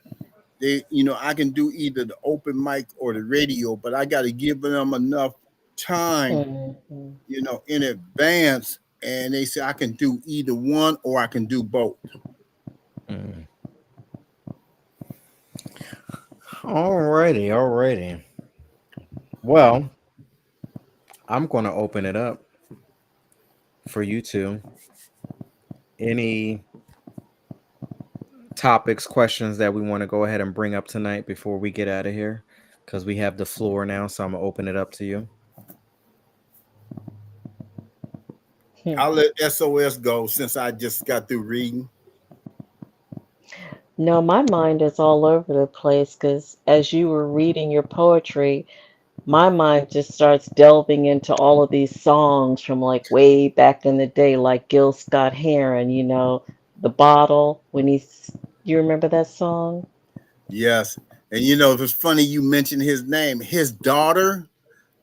I can do either the open mic or the radio, but I got to give them enough time, Mhm. in advance. And they say I can do either one or I can do both. Mm. Alrighty, alrighty. Well, I'm going to open it up for you two. Any topics, questions that we want to go ahead and bring up tonight before we get out of here? Because we have the floor now, so I'm going to open it up to you. Hmm. I'll let SOS go since I just got through reading. No, my mind is all over the place because as you were reading your poetry, my mind just starts delving into all of these songs from like way back in the day, like Gil Scott Heron, The Bottle, you remember that song? Yes. And it was funny you mentioned his name. His daughter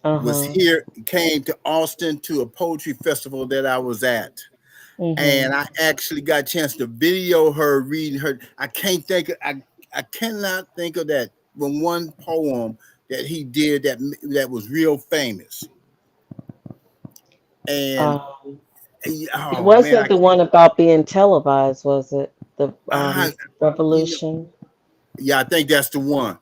was Uh-huh. here, came to Austin to a poetry festival that I was at. And Mm-hmm. I actually got a chance to video her reading her. I cannot think of that one poem that he did that was real famous. And Um, it oh man, wasn't the one about being televised, was it? The I you know Revolution. yeah, I think that's the one.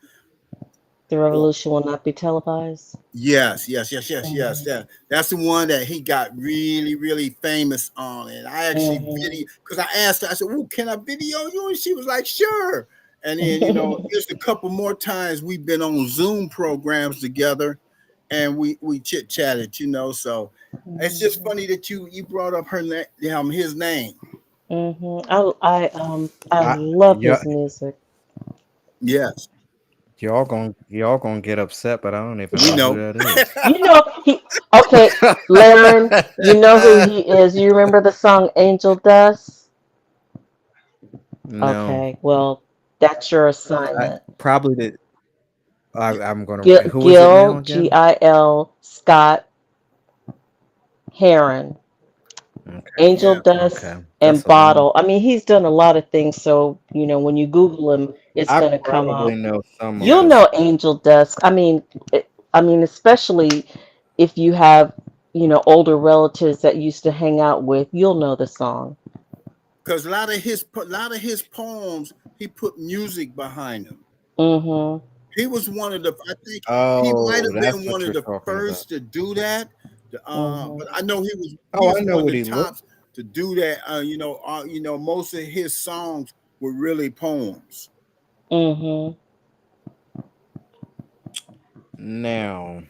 The Or Revolution will not be televised. yes, yes, yes, yes, yes. Mm-hmm. That's the one that he got really, really famous on. And I actually Mm-hmm. video because I asked her, I said, "Oh, can I video you?" And she was like, "Sure." And then just a couple more times we've been on Zoom programs together, and we chit chatted. So it's just Mhm. funny that you brought up his name. I I love y'all, his music. Yes, y'all gonna get upset, but I don't even we know who know. that is. You know he okay, Laren, you know who he is. You remember the song Angel Dust? No, Okay, well, that's your I assignment. probably did. I'm gonna. Who is it now Gil, again? Gil Scott Heron, Okay, Angel Yeah. Dust, okay, and that's a one. Bottle. I mean, he's done a lot of things, so when you Google him, it's I gonna come probably up. know some of You'll Yeah. his. know Angel Dust. I mean, especially if you have, older relatives that used to hang out with, you'll know the song. Because a lot of his poems, he put music behind them. Mhm. He was one of the. I think he might Oh, have that's been one what of you're the talking about. first to do that. Mhm. But I know he was Oh, he I was know one of what the he looked. tops to do that. Most of his songs were really poems. Mhm. Now,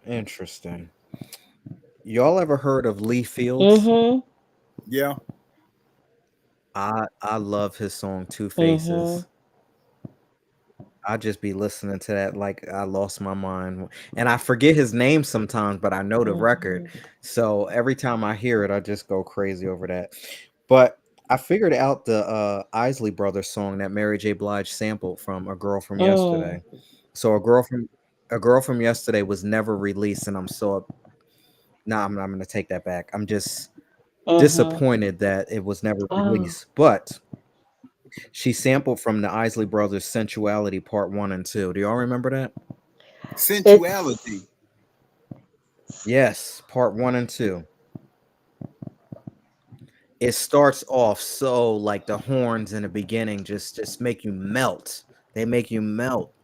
interesting. Y'all ever heard of Lee Fields? Mhm. Yeah. I love his song Two Mhm. Faces. I just be listening to that like I lost my mind. And I forget his name sometimes, but I know the record. Mhm. So every time I hear it, I just go crazy over that. But I figured out the Isley Brothers song that Mary J. Blige sampled from A Girl from Mm. Yesterday. So A Girl from Yesterday was never released, and I'm gonna take that back. I'm just Mhm. disappointed that it was never Oh, released. But she sampled from the Isley Brothers Sensuality Part 1 and 2. Do y'all remember that? Sensuality. it's Yes, Part 1 and 2. It starts off so like the horns in the beginning just make you melt. They make you melt.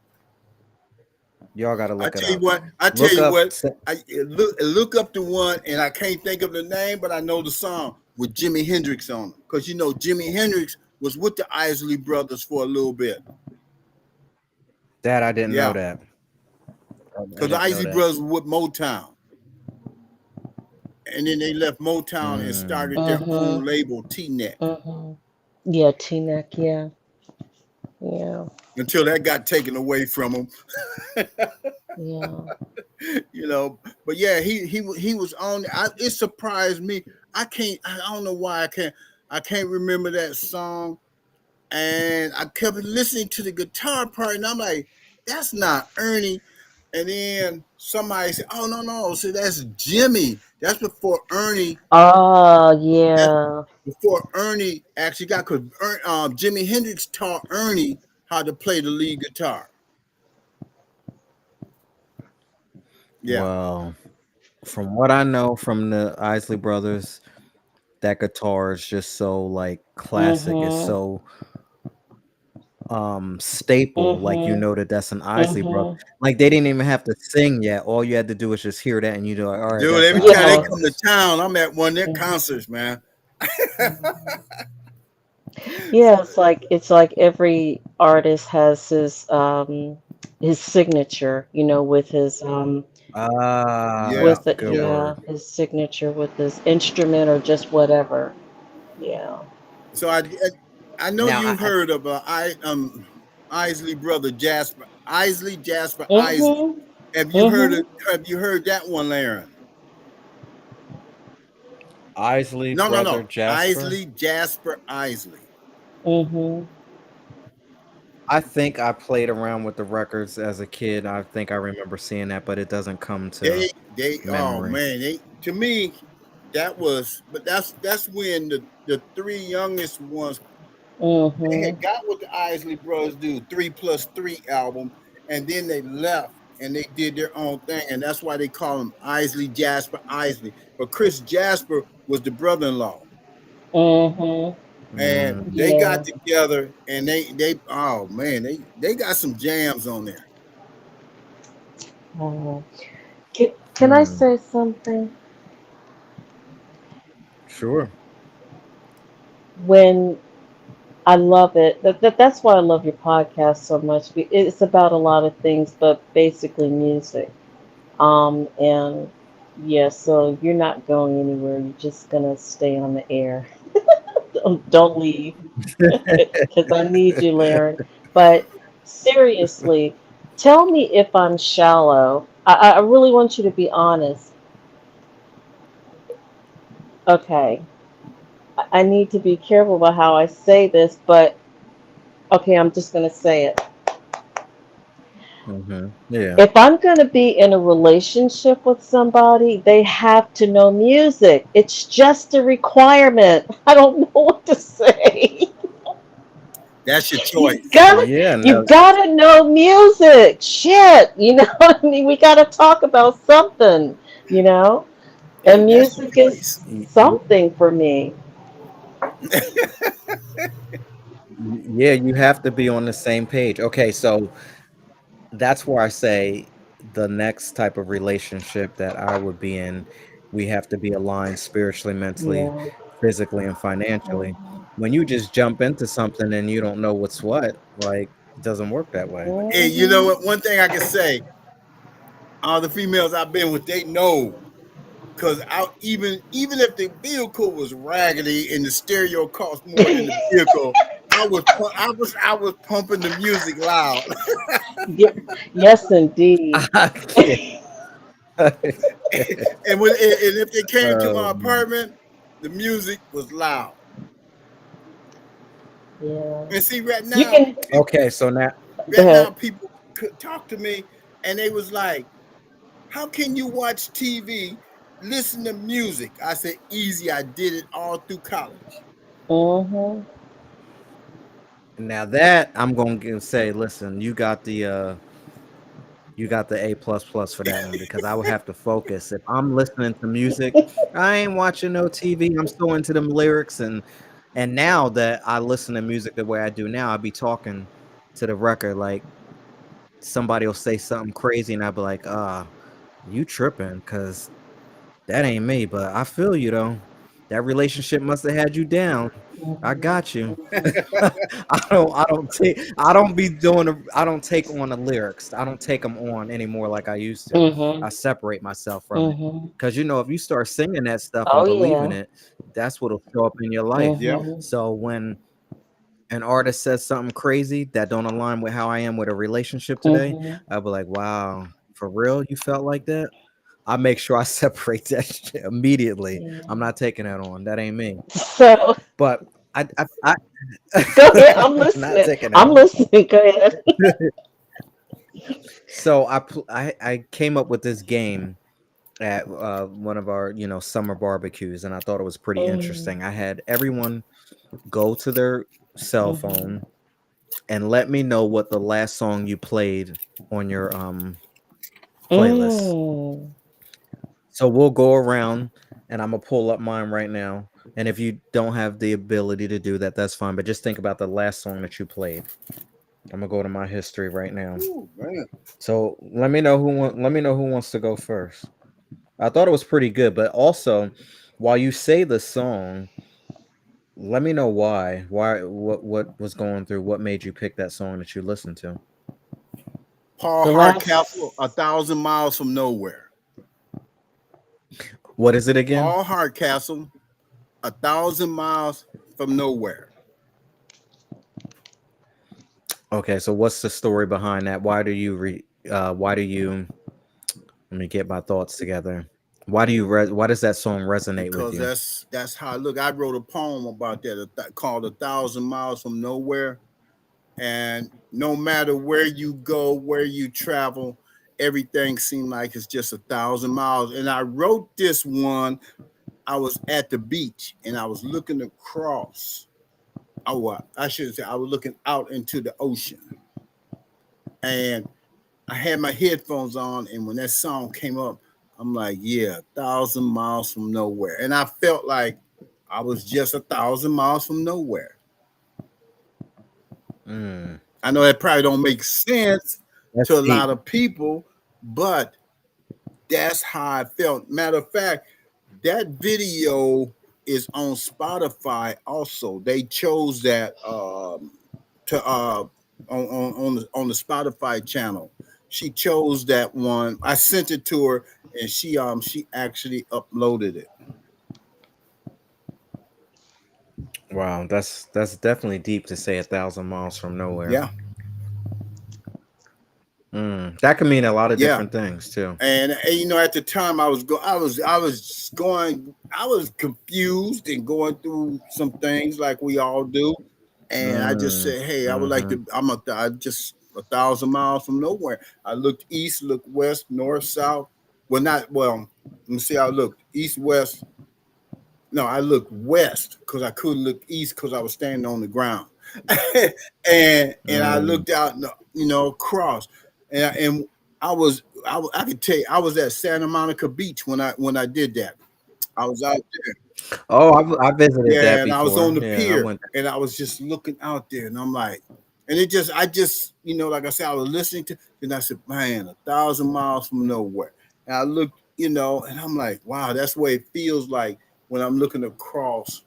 Y'all got to I look it tell you up. what. I tell Look you up what. I look up the one, and I can't think of the name, but I know the song with Jimi Hendrix on it. Because Jimi Hendrix was with the Isley Brothers for a little bit. that. I didn't know Yeah. that. I Because the didn't know Isley that. Brothers were with Motown, and then they left Motown and Mm. started their mhm. own label, T-Neck, Mhm. Yeah, T-Neck, yeah. Yeah. until that got taken away from them. Yeah. But yeah, he was on. It surprised me. I don't know why I can't remember that song, and I kept listening to the guitar part, and I'm like, that's not Ernie. And then somebody said, "Oh no, so that's Jimmy." That's before Ernie. Oh, That's yeah. before Ernie actually got, because Jimi Hendrix taught Ernie how to play the lead guitar. Yeah. Well, from what I know from the Isley Brothers, that guitar is just so like classic. It's Mhm. so staple, like Mhm. that's an Isley brother. Mhm. Like they didn't even have to sing yet. All you had to do was just hear that and you're like, all right, Dude, that's the every Isley time they come to Brothers. Yes. town, I'm at one of their Mhm. concerts, man. Mhm. Yeah, it's like every artist has his signature, with his Ah, Yeah. that's with a it, good Yeah. yeah, word. his signature with his instrument or just whatever. Yeah. So I know Now you heard of Isley brother Jasper Isley. Mhm. Have you heard Mhm. of, have you heard that one, Laren? Isley No, no, brother no. Jasper. Jasper Isley. Mhm. I think I played around with the records as a kid. I think I remember seeing that, but it doesn't come to Oh memory. man, to me but that's when the three youngest ones, they had Mhm. got what the Isley Brothers do, 3+3 album, and then they left and they did their own thing, and that's why they call him Jasper Isley. But Chris Jasper was the brother-in-law, Mhm. and Mm, they got Yeah. together and they oh man, they got some jams on there. Oh. Can I mm, say something? sure. When I love it. That's why I love your podcast so much. It's about a lot of things, but basically music. And yeah, so you're not going anywhere. You're just gonna stay on the air. Don't leave because I need you, Laren. But seriously, tell me if I'm shallow. I really want you to be honest. Okay. I need to be careful about how I say this, but okay, I'm just going to say it. Yeah. If I'm going to be in a relationship with somebody, they have to know music. It's just a requirement. I don't know what to say. That's your You choice. gotta, Yeah. you No. gotta know music. Shit, you know what I mean? We gotta talk about something, you know? Hey, And that's your music is choice. something for me. Yeah, you have to be on the same page. Okay, so that's where I say the next type of relationship that I would be in, we have to be aligned spiritually, mentally, Yeah. physically, and financially. Mhm. When you just jump into something and you don't know what's what, like it doesn't work that way. And you know Mhm. what? One thing I can say, all the females I've been with, they know. Cause I even if the vehicle was raggedy and the stereo cost more than the vehicle, I was pumping the music loud. Ye- yes, indeed. I can't. And if they came to my Oh, man. apartment, the music was loud. Yeah. And see, right You now, can Okay, so now, go right now, ahead. people could talk to me, and they was like, "How can you watch TV, listen to music?" I said, "Easy. I did it all through college." Mhm. now that I'm gonna say, listen, you got the A++ for that one because I would have to focus. If I'm listening to music, I ain't watching no TV. I'm so into them lyrics and now that I listen to music the way I do now, I'll be talking to the record like somebody will say something crazy and I'll be like, you tripping because that ain't me. But I feel you though. That relationship must have had you down. I Mhm. got you. Mhm. I don't be doing I don't take on the lyrics. I don't take them on anymore like I used to. I Mhm. separate myself from it. Mhm. Cause you know, if you start singing that stuff and Oh believing yeah. it, that's what'll show up in your life. Yep. Mhm. So when an artist says something crazy that don't align with how I am with a relationship today, Mhm. I'll be like, wow, for real, you felt like that? I make sure I separate that shit immediately. I'm Yeah. not taking that on. That ain't me. So But I go ahead. I'm not listening. taking that I'm on. listening. Go ahead. So I came up with this game at one of our summer barbecues, and I thought it was pretty Mhm. interesting. I had everyone go to their cell Mhm. phone and let me know what the last song you played on your playlist. Mm. So we'll go around, and I'm gonna pull up mine right now. And if you don't have the ability to do that, that's fine. But just think about the last song that you played. I'm gonna go to my history right now. Ooh, man. So let me know who wants to go first. I thought it was pretty good, but also while you say the song, let me know why. Why what was going through? What made you pick that song that you listened to? Paul The Hardcastle, A last. Thousand Miles from Nowhere. What is it again? Paul Hardcastle, A Thousand Miles from Nowhere. Okay, so what's the story behind that? Why do you let me get my thoughts together. Why does that song resonate with Because you? that's how I look. I wrote a poem about that called "A Thousand Miles from Nowhere," and no matter where you go, where you travel, everything seemed like it's just 1,000 miles. And I wrote this one. I was at the beach and I was looking across. Oh, I should say I was looking out into the ocean, and I had my headphones on, and when that song came up, I'm like, yeah, 1,000 miles from nowhere. And I felt like I was just 1,000 miles from nowhere. Mm, I know that probably don't make sense that's to a deep. lot of people, but that's how I felt. Matter of fact, that video is on Spotify also. They chose that to on the Spotify channel. She chose that one. I sent it to her, and she actually uploaded it. Wow, that's definitely deep to say 1,000 miles from nowhere. Yeah, That could mean a lot of yeah. different things too. And you know, at the time, I was confused and going through some things like we all do. And I just Mm, said, hey, I would like mm-hmm. to. I just 1,000 miles from nowhere. I looked east, looked west, north, south. Well, not well. Let me see. I looked east, west. No, I looked west because I couldn't look east because I was standing on the ground, and I Mm. looked out, you know, across, and I could tell you I was at Santa Monica Beach when I did that. I was out there, Oh, I visited that yeah, and I was on before. the Yeah, I pier, went. and I was just looking out there, and I'm like, and it just I just you know, like I said, I was listening to, and I said, man, 1,000 miles from nowhere, and I looked, you know, and I'm like, wow, that's what it feels like when I'm looking across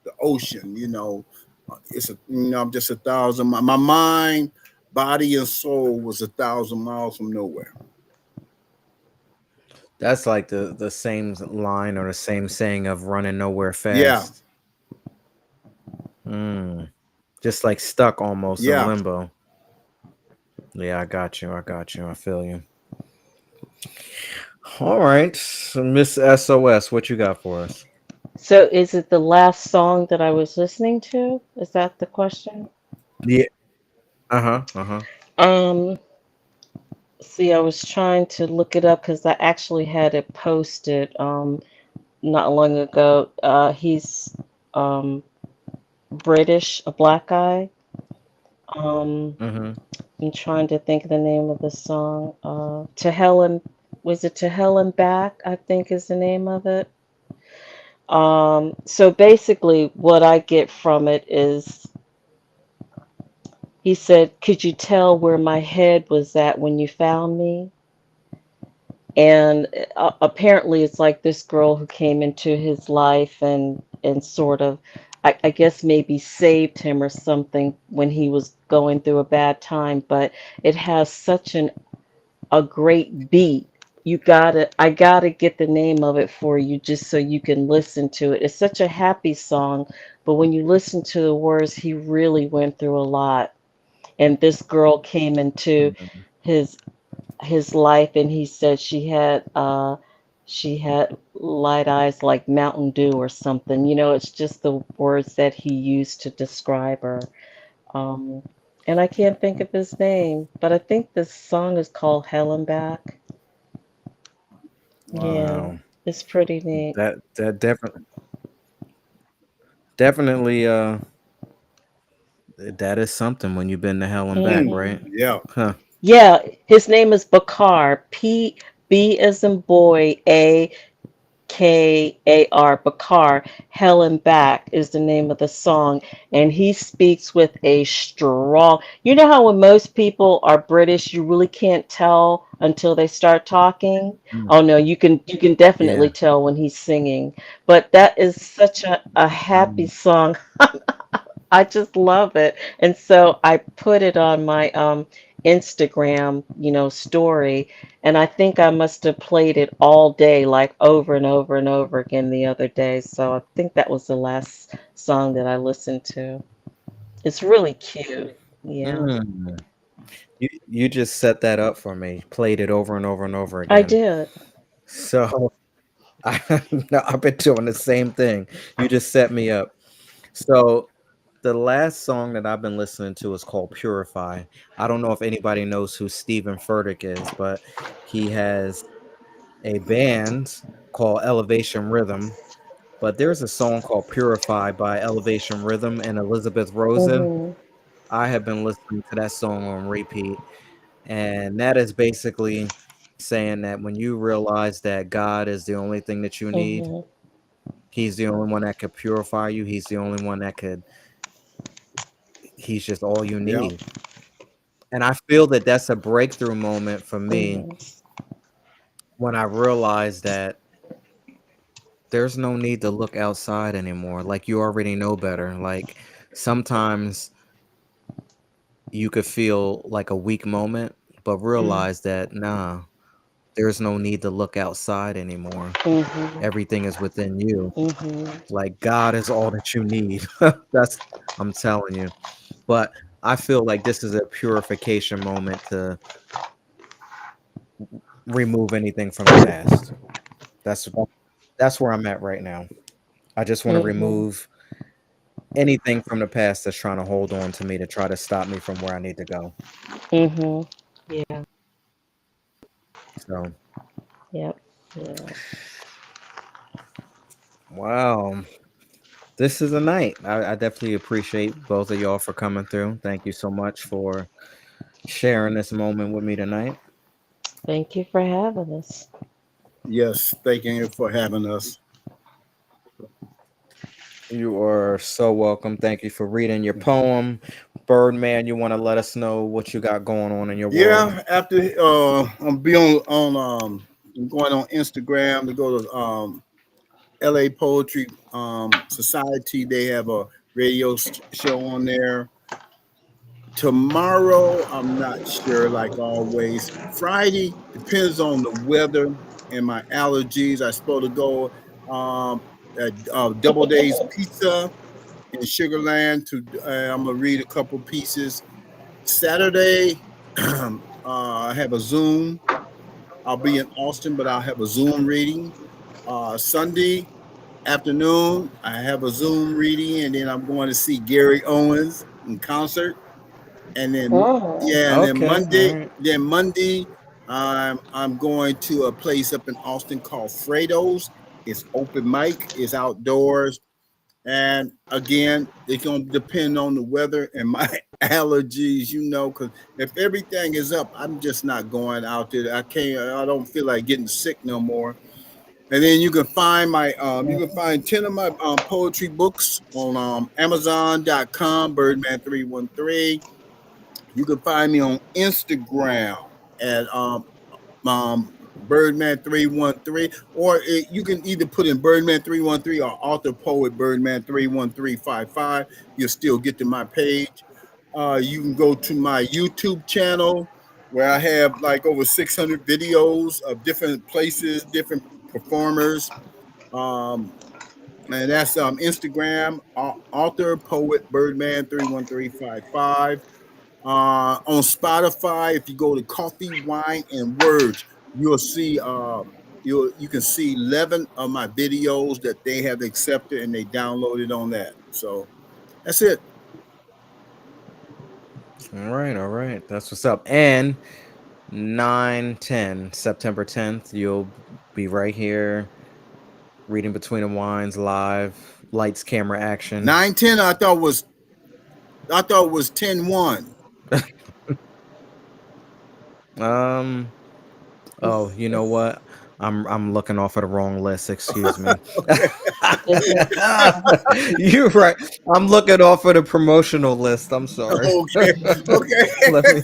the ocean. You know, it's a you know I'm just 1,000. My mind, body, and soul was 1,000 miles from nowhere. That's like the same line or the same saying of running nowhere Yeah, fast. Mm. Just like stuck almost in yeah. limbo. Yeah, I got you. I got you. I feel you. All right, so Miss SOS, what you got for us? So is it the last song that I was listening to? Is that the question? Yeah. Uh huh. Uh huh. Um, see, I was trying to look it up because I actually had it posted not long ago. He's um British, a black guy. Um, Mm-hmm. I'm trying to think of the name of the song. To Hell and was it To Hell and Back? I think is the name of it. So basically, what I get from it is he said, "Could you tell where my head was at when you found me?" And apparently, it's like this girl who came into his life and sort of, I guess maybe saved him or something when he was going through a bad time. But it has such a great beat. I gotta get the name of it for you just so you can listen to it. It's such a happy song, but when you listen to the words, he really went through a lot. And this girl came into Mm-hmm. his his life, and he said she had light eyes like Mountain Dew or something. You know, it's just the words that he used to describe her. Um, and I can't think of his name, but I think this song is called Helen Back. Wow. Yeah, Wow. it's pretty neat. That definitely that is something when you've been to hell and back, Hmm. right? Yeah. Huh. Yeah, his name is Bakar. B as in boy, Kar. Bakar. Hell and Back is the name of the song, and he speaks with a strong. You know how when most people are British, you really can't tell until they start talking. Mm. Oh no, you can definitely Yeah. tell when he's singing. But that is such a happy Mm. song. I just love it. And so I put it on my Instagram, story, and I think I must have played it all day, like over and over and over again the other day. So I think that was the last song that I listened to. It's really cute. Yeah, Mm. You just set that up for me. Played it over and over and over I again. did. So I, no, I've been doing the same thing. You just set me up. So the last song that I've been listening to is called Purify. I don't know if anybody knows who Stephen Furtick is, but he has a band called Elevation Rhythm. But there's a song called Purify by Elevation Rhythm and Elizabeth Rosen. Hmm. I have been listening to that song on repeat. And that is basically saying that when you realize that God is the only thing that you need, Hmm. He's the only one that could purify you. He's the only one that could, He's just all you Yeah. need. And I feel that that's a breakthrough moment for me Hmm. when I realized that there's no need to look outside anymore. Like you already know better. Like sometimes you could feel like a weak moment, but Hmm. realize that nah, there's no need to look outside anymore. Mhm. Everything is within you. Mhm. Like God is all that you need. That's I'm telling you. But I feel like this is a purification moment to remove anything from the past. That's that's where I'm at right now. I just want to Mhm. remove anything from the past that's trying to hold on to me to try to stop me from where I need to go. Mhm. Yeah. So, Yep. Yeah. wow, this is a night. I definitely appreciate both of y'all for coming through. Thank you so much for sharing this moment with me tonight. Thank you for having us. Yes, thank you for having us. You are so welcome. Thank you for reading your poem. Birdman, you want to let us know what you got going on in your world? Yeah, after I'm be I'm going on Instagram to go to LA Poetry Society. They have a radio show on there. Tomorrow, I'm not sure, like always. Friday depends on the weather and my allergies. I supposed to go at Double Days Pizza in Sugarland to I'm gonna read a couple pieces. Saturday, I have a Zoom. I'll be in Austin, but I'll have a Zoom reading. Sunday afternoon, I have a Zoom reading, and then I'm going to see Gary Owens in concert. And then Oh. yeah, and Okay, all right. then Monday, I'm going to a place up in Austin called Fredo's. It's open mic. It's outdoors. And again, it's going to depend on the weather and my allergies, because if everything is up, I'm just not going out there. I don't feel like getting sick no more. And then you can find 10 of my poetry books on Amazon.com, Birdman313. You can find me on Instagram at Birdman313, or you can either put in Birdman313 or author poet Birdman31355. You'll still get to my page. You can go to my YouTube channel where I have like over 600 videos of different places, different performers. Um, and that's Instagram, author poet Birdman31355. On Spotify, if you go to Coffee, Wine, and Words, you'll see you can see 11 of my videos that they have accepted and they downloaded on that. So that's it. All right, all right. That's what's up. And 9/10, September 10th, you'll be right here reading Between the Wines live, lights, camera, action. 910 I thought was 10-1. Um, oh, you know what? I'm looking off of the wrong list, excuse me. Okay. Is it? You're right. I'm looking off of the promotional list. I'm sorry. Okay. Okay. Let me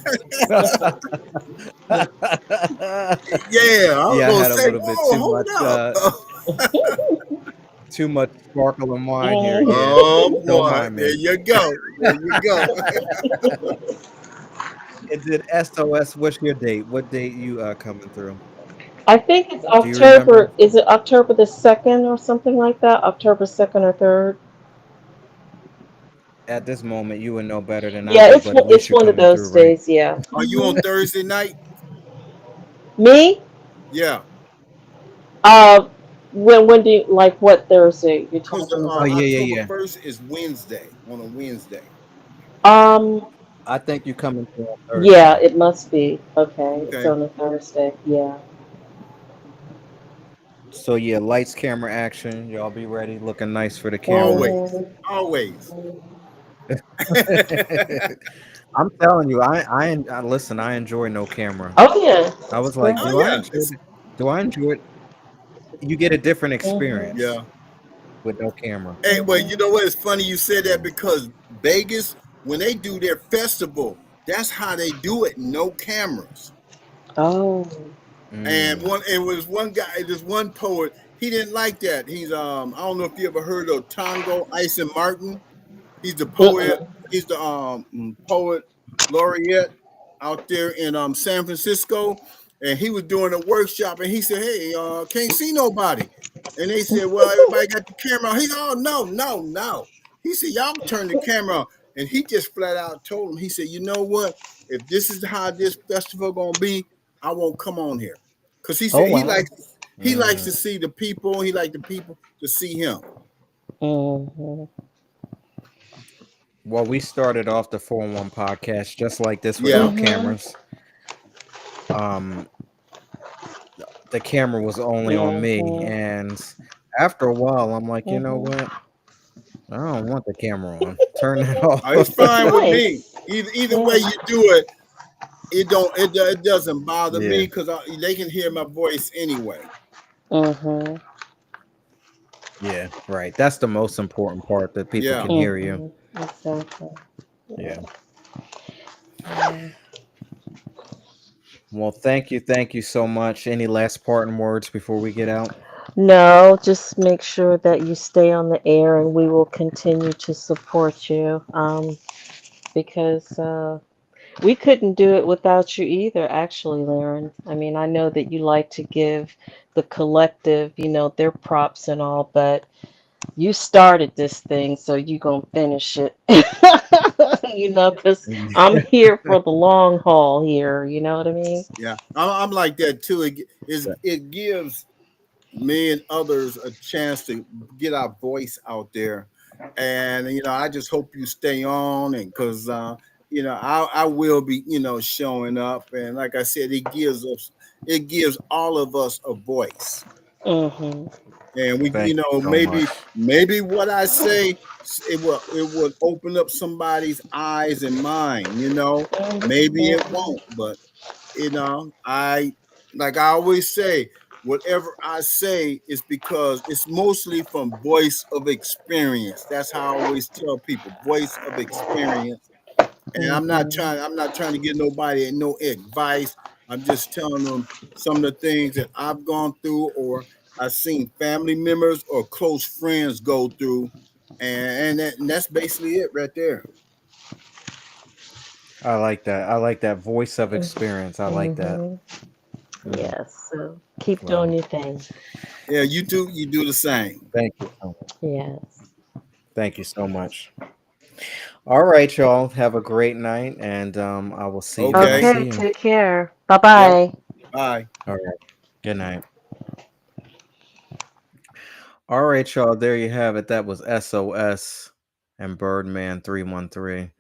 Yeah, I was Yeah, I gonna had a say, little bit whoa, hold up. too much sparkling wine here. Mhm. Yeah. Oh Don't boy, mind there me. you go. There you go. It did SOS. What's your date? What date you coming through? I think it's Do you remember? October. Is it October the 2nd or something like that? October 2nd or 3rd? At this moment, you would know better than I Yeah, do, it's but at it's least you one of coming through, those right? days. Yeah. Are you on Hmm. Thursday night? Me? Yeah, Uh, when do you, like what Thursday you're because talking Oh about? yeah, yeah, October yeah. 1st is Wednesday, on a Wednesday. Um, I think you coming through on yeah, Thursday. it must be. Okay, it's Okay. on a Thursday. Yeah. So yeah, lights, camera, action. Y'all be ready, looking nice for the camera. Always. Mhm. Always. I'm telling you, I listen. I enjoy no camera. Oh yeah, I it's was like, Oh great. do I yeah. enjoy it? Do I enjoy it? You get a different Mhm. experience Yeah. with no camera. Hey, well, you Mhm. know what? It's funny you said that So, because Vegas, when they do their festival, that's how they do it. No cameras. Oh. And mm, it was one guy, this one poet, he didn't like that. He's I don't know if you ever heard of Tango Ice and Martin. He's the poet. Mm-mm. He's the poet laureate out there in San Francisco. and he was doing a workshop, and he said, "Hey, can't see nobody." And they said, "Well, everybody got the camera on." He said, "Oh, no, no, no." He said, "Y'all turn the camera on." And he just flat out told him, he said, "You know what? If this is how this festival gonna be, I won't come on here." Because he Oh said wow. he likes Mm. to see the people. He likes the people to see him. Mhm. Well, we started off the 411 podcast just like this with no Yeah. Mhm. cameras. Um, the camera was only on me, Mhm. and after a while, I'm like, you know Mhm. what? I don't want the camera on. Turn that off. It's It's fine with me. nice. Either way Yeah. you do it, it doesn't bother Yeah, me because they can hear my voice anyway. Mhm. yeah, right. That's the most important part that people Yeah. can hear you. Mhm. Exactly. Yeah. Yeah. Yeah. Well, thank you so much. Any last parting words before we get out? No, just make sure that you stay on the air, and we will continue to support you. Because we couldn't do it without you either, actually, Laren. I mean, I know that you like to give the collective, their props and all, but you started this thing, so you gonna finish it. Because I'm here for the long haul here. You know what I mean? Yeah. I'm like that too. It gives me and others a chance to get our voice out there, and I just hope you stay on, and because I will be showing up, and like I said, it gives all of us a voice, Mm-hmm. and we Thank you so much. maybe what I say, it will open up somebody's eyes and mind, maybe it Mm-hmm. won't, but I like I always say, whatever I say is because it's mostly from voice of experience. That's how I always tell people, voice of experience. And Mm-hmm. I'm not trying to give nobody no advice. I'm just telling them some of the things that I've gone through, or I've seen family members or close friends go through, and that's basically it right there. I like that. I like that voice of experience. I like that. Mm-hmm. Mm. Yes. So keep doing Well, your thing. Yeah, you do the same. thank you so much. Yes. Thank you so much. All right, y'all. Have a great night, and I will see you when I Okay. Okay. see you. Take care. Bye Yep. bye. Bye. All right. Good night. All right, y'all. There you have it. That was SOS and Birdman 313.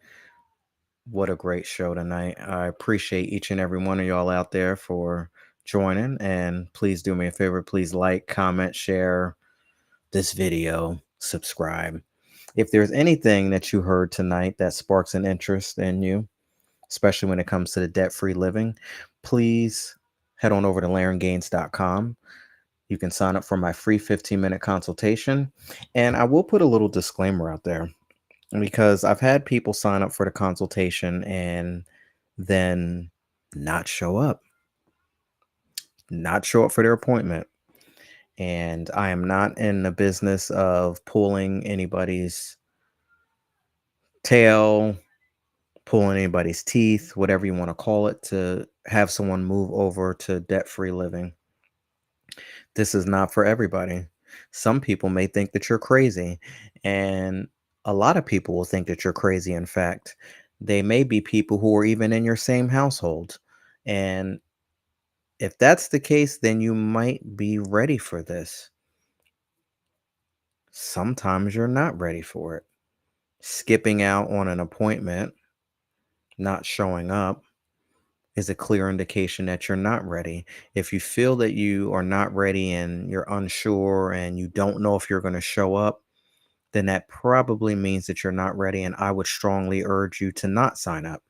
What a great show tonight. I appreciate each and every one of y'all out there for joining. And please do me a favor. Please like, comment, share this video, subscribe. If there's anything that you heard tonight that sparks an interest in you, especially when it comes to the debt-free living, please head on over to LarenGaines.com. You can sign up for my free 15-minute consultation. And I will put a little disclaimer out there because I've had people sign up for the consultation and then not show up, not show up for their appointment. And I am not in the business of pulling anybody's tail, pulling anybody's teeth, whatever you want to call it, to have someone move over to debt free living. This is not for everybody. Some people may think that you're crazy, and a lot of people will think that you're crazy. In fact, they may be people who are even in your same household. And if that's the case, then you might be ready for this. Sometimes you're not ready for it. Skipping out on an appointment, not showing up, is a clear indication that you're not ready. If you feel that you are not ready and you're unsure and you don't know if you're going to show up, then that probably means that you're not ready. And I would strongly urge you to not sign up.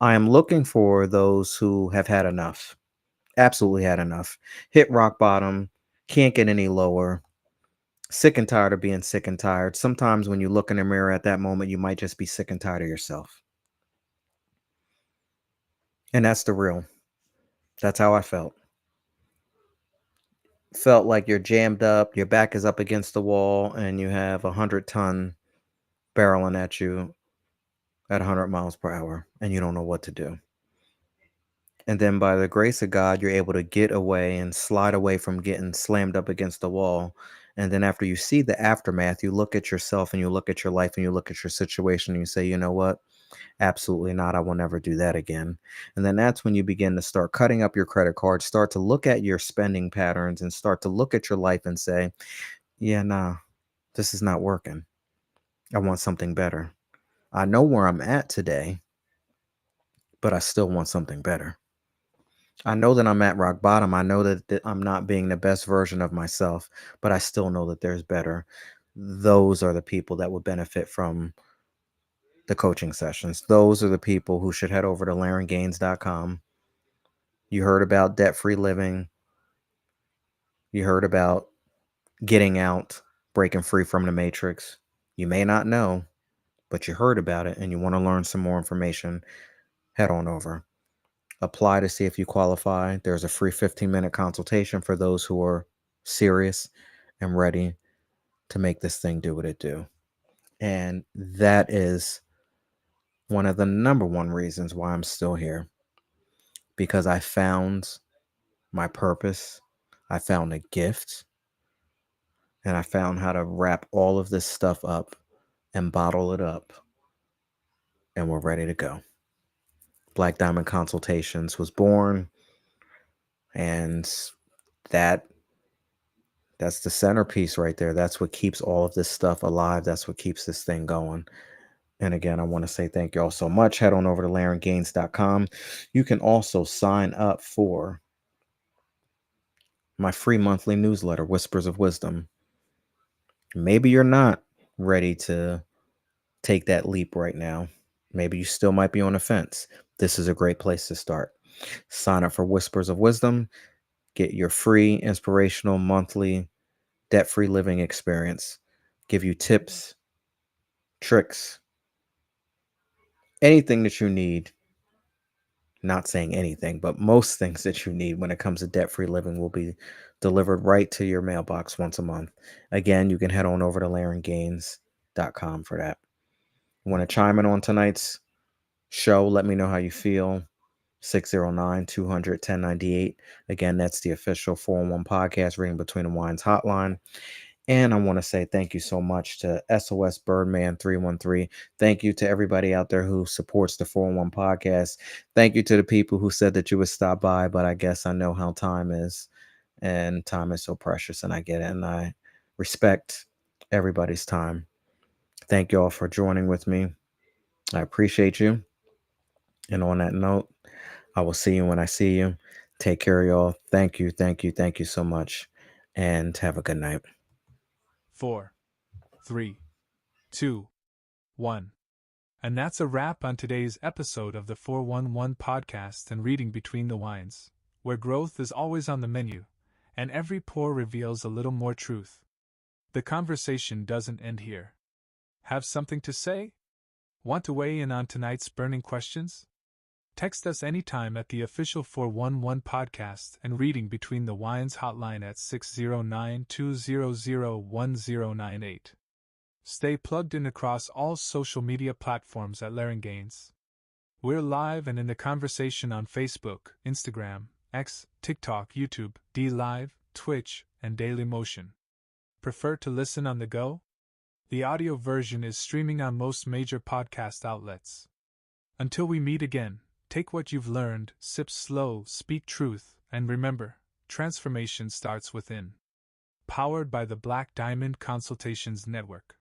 I am looking for those who have had enough, absolutely had enough, hit rock bottom, can't get any lower, sick and tired of being sick and tired. Sometimes when you look in the mirror at that moment, you might just be sick and tired of yourself. And that's the real. That's how I felt. Felt like you're jammed up, your back is up against the wall, and you have 100-ton barreling at you at 100 miles per hour, and you don't know what to do. And then by the grace of God, you're able to get away and slide away from getting slammed up against the wall. And then after you see the aftermath, you look at yourself and you look at your life and you look at your situation and you say, you know what? Absolutely not. I will never do that again. And then that's when you begin to start cutting up your credit card, start to look at your spending patterns and start to look at your life and say, yeah, nah, this is not working. I want something better. I know where I'm at today, but I still want something better. I know that I'm at rock bottom. I know that I'm not being the best version of myself, but I still know that there's better. Those are the people that would benefit from the coaching sessions. Those are the people who should head over to LarenGaines.com. You heard about debt-free living. You heard about getting out, breaking free from the matrix. You may not know, but you heard about it and you want to learn some more information, head on over. Apply to see if you qualify. There's a free 15-minute consultation for those who are serious and ready to make this thing do what it do. And that is one of the number one reasons why I'm still here, because I found my purpose. I found a gift, and I found how to wrap all of this stuff up and bottle it up, and we're ready to go. Black Diamond Consultations was born, and that's the centerpiece right there. That's what keeps all of this stuff alive. That's what keeps this thing going. And again, I want to say thank you all so much. Head on over to LarenGaines.com. You can also sign up for my free monthly newsletter, Whispers of Wisdom. Maybe you're not ready to take that leap right now. Maybe you still might be on the fence. This is a great place to start. Sign up for Whispers of Wisdom. Get your free, inspirational, monthly, debt-free living experience. Give you tips, tricks, anything that you need. Not saying anything, but most things that you need when it comes to debt-free living will be delivered right to your mailbox once a month. Again, you can head on over to LarenGaines.com for that. Want to chime in on tonight's show? Let me know how you feel. 609-200-1098. Again, that's the official 411 podcast Reading Between the Wines hotline. And I want to say thank you so much to SOS Birdman 313. Thank you to everybody out there who supports the 411 podcast. Thank you to the people who said that you would stop by, but I guess I know how time is, and time is so precious, and I get it, and I respect everybody's time. Thank you all for joining with me. I appreciate you. And on that note, I will see you when I see you. Take care, y'all. Thank you, thank you, thank you so much, and have a good night. 4, 3, 2, 1. And that's a wrap on today's episode of the 411 podcast and Reading Between the Wines, where growth is always on the menu, and every pour reveals a little more truth. The conversation doesn't end here. Have something to say? Want to weigh in on tonight's burning questions? Text us anytime at the official 411 podcast and Reading Between the Wines hotline at 609-200-1098. Stay plugged in across all social media platforms at Gaines. We're live and in the conversation on Facebook, Instagram, X, TikTok, YouTube, DLive, Twitch, and Dailymotion. Prefer to listen on the go? The audio version is streaming on most major podcast outlets. Until we meet again, take what you've learned, sip slow, speak truth, and remember, transformation starts within. Powered by the Black Diamond Consultations Network.